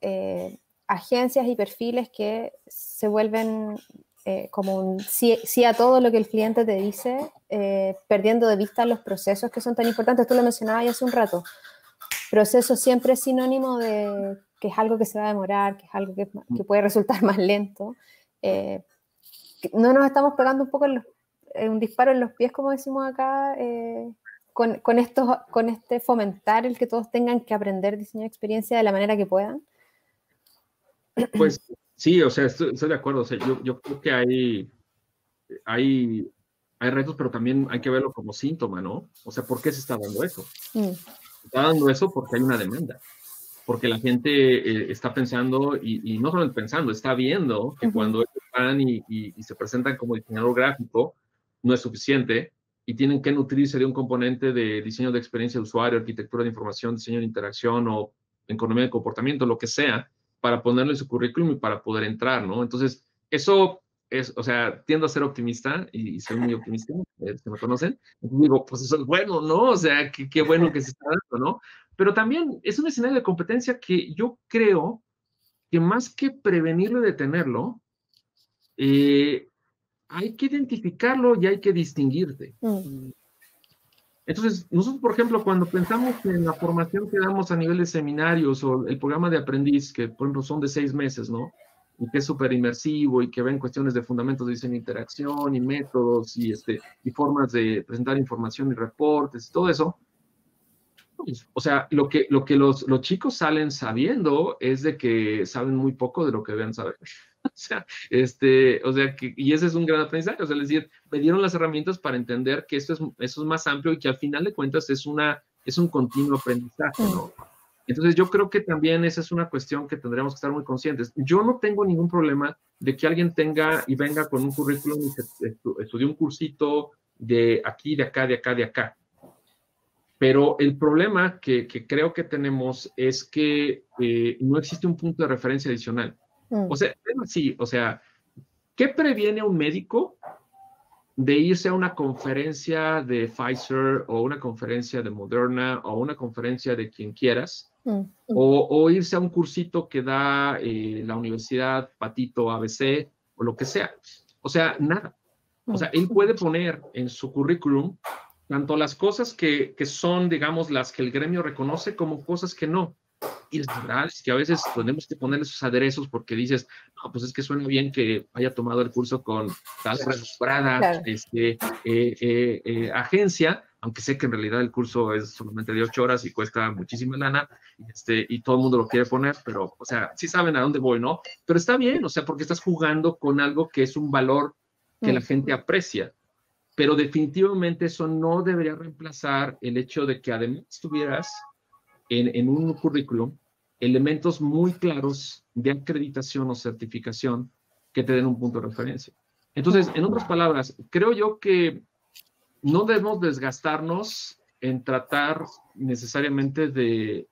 agencias y perfiles que se vuelven como un sí a todo lo que el cliente te dice, perdiendo de vista los procesos que son tan importantes? Tú lo mencionabas ya hace un rato. Proceso siempre es sinónimo de que es algo que se va a demorar, que es algo que puede resultar más lento. No nos estamos pegando un poco un disparo en los pies, como decimos acá, con este fomentar el que todos tengan que aprender diseño de experiencia de la manera que puedan. Pues sí, o sea, estoy de acuerdo. O sea, yo creo que hay retos, pero también hay que verlo como síntoma, ¿no? O sea, ¿por qué se está dando eso? Se está dando eso porque hay una demanda. Porque la gente está pensando, y no solo pensando, está viendo que cuando van y se presentan como diseñador gráfico, no es suficiente y tienen que nutrirse de un componente de diseño de experiencia de usuario, arquitectura de información, diseño de interacción o economía de comportamiento, lo que sea, para ponerlo en su currículum y para poder entrar, ¿no? Entonces, eso es, o sea, tiendo a ser optimista y soy muy optimista, se me conocen. Digo, pues eso es bueno, ¿no? O sea, qué bueno que se está dando, ¿no? Pero también es un escenario de competencia que yo creo que más que prevenirlo y detenerlo, hay que identificarlo y hay que distinguirte. Entonces, nosotros, por ejemplo, cuando pensamos en la formación que damos a nivel de seminarios o el programa de aprendiz, que por ejemplo son de 6 meses, ¿no? Y que es súper inmersivo y que ven cuestiones de fundamentos de diseño de interacción y métodos y formas de presentar información y reportes y todo eso. O sea, lo que los chicos salen sabiendo es de que saben muy poco de lo que deben saber. sea, y ese es un gran aprendizaje. O sea, es decir, me dieron las herramientas para entender que eso es más amplio y que al final de cuentas es un continuo aprendizaje, ¿no? Entonces yo creo que también esa es una cuestión que tendremos que estar muy conscientes. Yo no tengo ningún problema de que alguien tenga y venga con un currículum y estudie un cursito de aquí, de acá, de acá, de acá. Pero el problema que creo que tenemos es que no existe un punto de referencia adicional. O sea, sí, o sea, ¿qué previene un médico de irse a una conferencia de Pfizer o una conferencia de Moderna o una conferencia de quien quieras? O irse a un cursito que da la Universidad Patito ABC o lo que sea. O sea, nada. O sea, él puede poner en su currículum tanto las cosas que son, digamos, las que el gremio reconoce como cosas que no. Y la verdad es que a veces tenemos que ponerle esos aderezos porque dices, no, pues es que suena bien que haya tomado el curso con tal renombrada agencia, aunque sé que en realidad el curso es solamente de 8 horas y cuesta muchísima lana, y todo el mundo lo quiere poner, pero, o sea, sí saben a dónde voy, ¿no? Pero está bien, o sea, porque estás jugando con algo que es un valor que la gente aprecia. Pero definitivamente eso no debería reemplazar el hecho de que además tuvieras en un currículum elementos muy claros de acreditación o certificación que te den un punto de referencia. Entonces, en otras palabras, creo yo que no debemos desgastarnos en tratar necesariamente de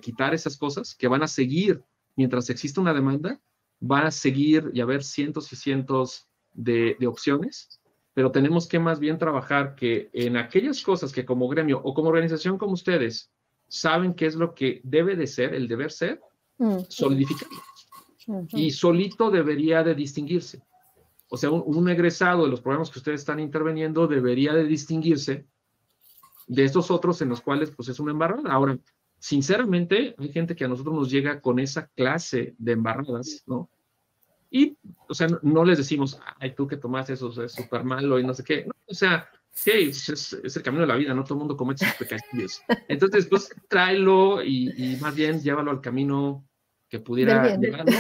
quitar esas cosas que van a seguir, mientras exista una demanda, van a seguir y haber cientos y cientos de opciones, pero tenemos que más bien trabajar que en aquellas cosas que como gremio o como organización como ustedes saben qué es lo que debe de ser, el deber ser, solidificarlo. Y solito debería de distinguirse. O sea, un egresado de los programas que ustedes están interviniendo debería de distinguirse de estos otros en los cuales pues es una embarrada. Ahora, sinceramente, hay gente que a nosotros nos llega con esa clase de embarradas, ¿no? Y, o sea, no les decimos, ay, tú que tomaste eso es súper malo y no sé qué. No, o sea, sí, es el camino de la vida, no todo el mundo comete sus pecadillos. Entonces, pues, tráelo y más bien llévalo al camino que pudiera llevarlo.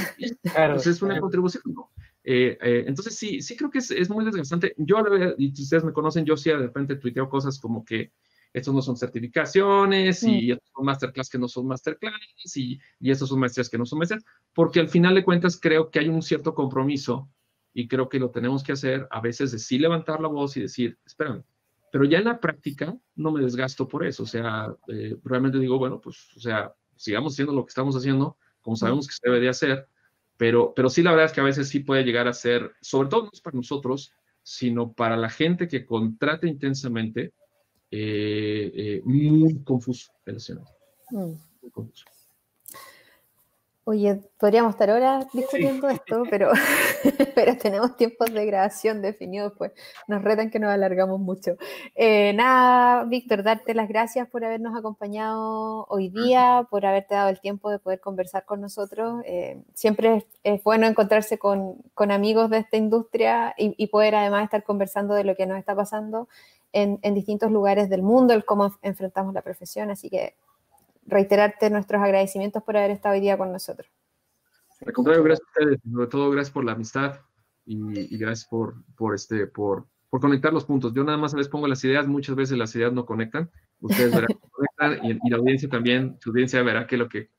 Claro, pues es una contribución, ¿no? Entonces, sí creo que es muy desgastante. Yo, y si ustedes me conocen, yo sí de repente tuiteo cosas como que estos no son certificaciones y estos son masterclass que no son masterclass y estos son maestrías que no son maestrías, porque al final de cuentas creo que hay un cierto compromiso y creo que lo tenemos que hacer a veces de sí levantar la voz y decir, espérame, pero ya en la práctica no me desgasto por eso, o sea, realmente digo, bueno, pues, o sea, sigamos haciendo lo que estamos haciendo, como sabemos que se debe de hacer, pero sí la verdad es que a veces sí puede llegar a ser, sobre todo no es para nosotros, sino para la gente que contrata intensamente, muy confuso el escenario. Muy confuso. Oye, podríamos estar horas discutiendo esto, pero tenemos tiempos de grabación definidos, pues nos retan que nos alargamos mucho. Nada, Víctor, darte las gracias por habernos acompañado hoy día, por haberte dado el tiempo de poder conversar con nosotros. Siempre es bueno encontrarse con amigos de esta industria y poder además estar conversando de lo que nos está pasando en distintos lugares del mundo, el cómo enfrentamos la profesión, así que reiterarte nuestros agradecimientos por haber estado hoy día con nosotros. Al contrario, gracias a ustedes, sobre todo gracias por la amistad y gracias por conectar los puntos. Yo nada más les pongo las ideas, muchas veces las ideas no conectan, ustedes verán que conectan y la audiencia también, su audiencia verá qué es lo que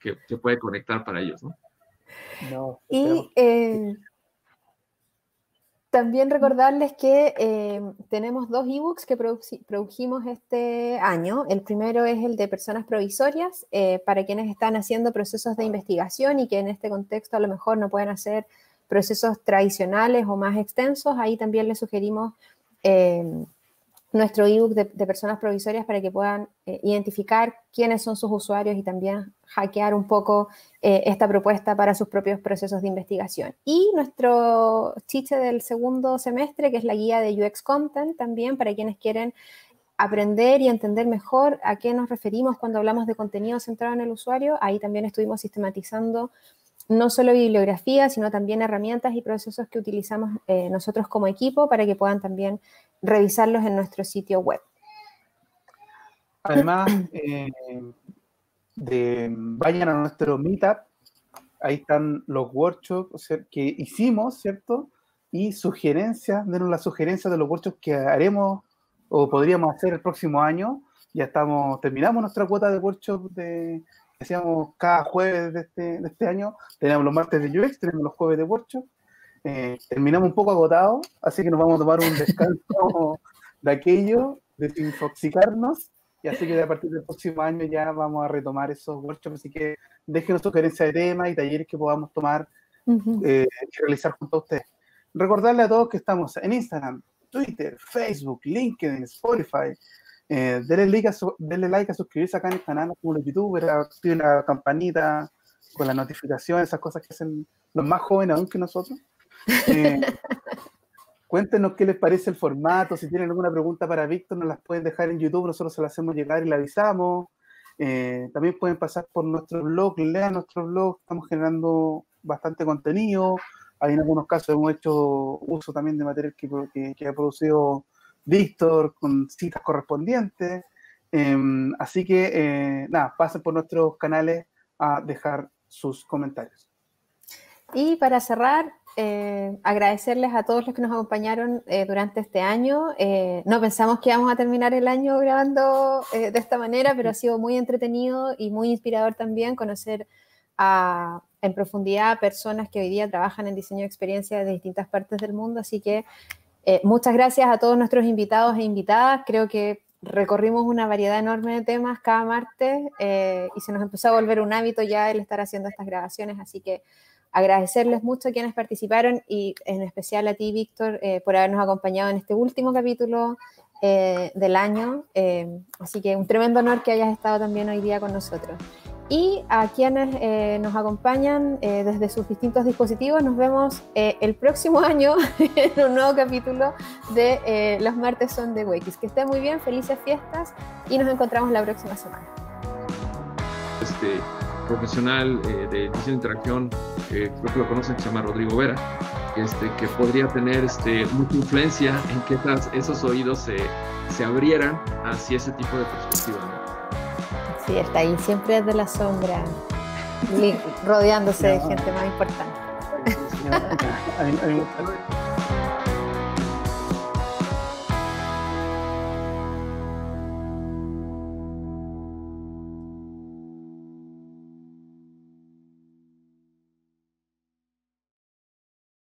puede conectar para ellos, ¿no? Y también recordarles que tenemos 2 ebooks que produjimos este año. El primero es el de personas provisorias, para quienes están haciendo procesos de investigación y que en este contexto a lo mejor no pueden hacer procesos tradicionales o más extensos. Ahí también les sugerimos nuestro ebook de personas provisorias para que puedan identificar quiénes son sus usuarios y también hackear un poco esta propuesta para sus propios procesos de investigación. Y nuestro chiste del segundo semestre, que es la guía de UX Content, también para quienes quieren aprender y entender mejor a qué nos referimos cuando hablamos de contenido centrado en el usuario. Ahí también estuvimos sistematizando no solo bibliografía, sino también herramientas y procesos que utilizamos nosotros como equipo para que puedan también revisarlos en nuestro sitio web. Además, vayan a nuestro Meetup ahí están los workshops, o sea, que hicimos, ¿cierto? Y sugerencias, denos las sugerencias de los workshops que haremos o podríamos hacer el próximo año. Ya terminamos nuestra cuota de workshop que hacíamos cada jueves de este año. Tenemos los martes de UX, tenemos los jueves de workshop. Terminamos un poco agotados, así que nos vamos a tomar un descanso de aquello, desintoxicarnos, y así que a partir del próximo año ya vamos a retomar esos workshops, así que déjenos sugerencias de temas y talleres que podamos tomar y realizar junto a ustedes. Recordarle a todos que estamos en Instagram, Twitter, Facebook, LinkedIn, Spotify. Denle like a suscribirse acá en el canal como los youtubers, activen la campanita con las notificaciones, esas cosas que hacen los más jóvenes aún que nosotros. Cuéntenos qué les parece el formato, si tienen alguna pregunta para Víctor nos las pueden dejar en YouTube, nosotros se las hacemos llegar y le avisamos. También pueden pasar por nuestro blog, lean nuestro blog, estamos generando bastante contenido. Hay en algunos casos hemos hecho uso también de material que ha producido Víctor con citas correspondientes. Así que, nada, pasen por nuestros canales a dejar sus comentarios. Y para cerrar, agradecerles a todos los que nos acompañaron durante este año. No pensamos que íbamos a terminar el año grabando de esta manera, pero ha sido muy entretenido y muy inspirador también conocer en profundidad a personas que hoy día trabajan en diseño de experiencias de distintas partes del mundo. Así que muchas gracias a todos nuestros invitados e invitadas. Creo que recorrimos una variedad enorme de temas cada martes y se nos empezó a volver un hábito ya el estar haciendo estas grabaciones. Así que agradecerles mucho a quienes participaron y en especial a ti, Víctor, por habernos acompañado en este último capítulo del año. Así que un tremendo honor que hayas estado también hoy día con nosotros. Y a quienes nos acompañan desde sus distintos dispositivos, nos vemos el próximo año en un nuevo capítulo de Los Martes son de UX. Que estén muy bien, felices fiestas y nos encontramos la próxima semana. Profesional de diseño de interacción, creo que lo conocen, que se llama Rodrigo Vera, que podría tener mucha influencia en que esos oídos se abrieran hacia ese tipo de perspectiva, ¿no? Sí, está ahí, siempre desde la sombra, rodeándose de gente más importante.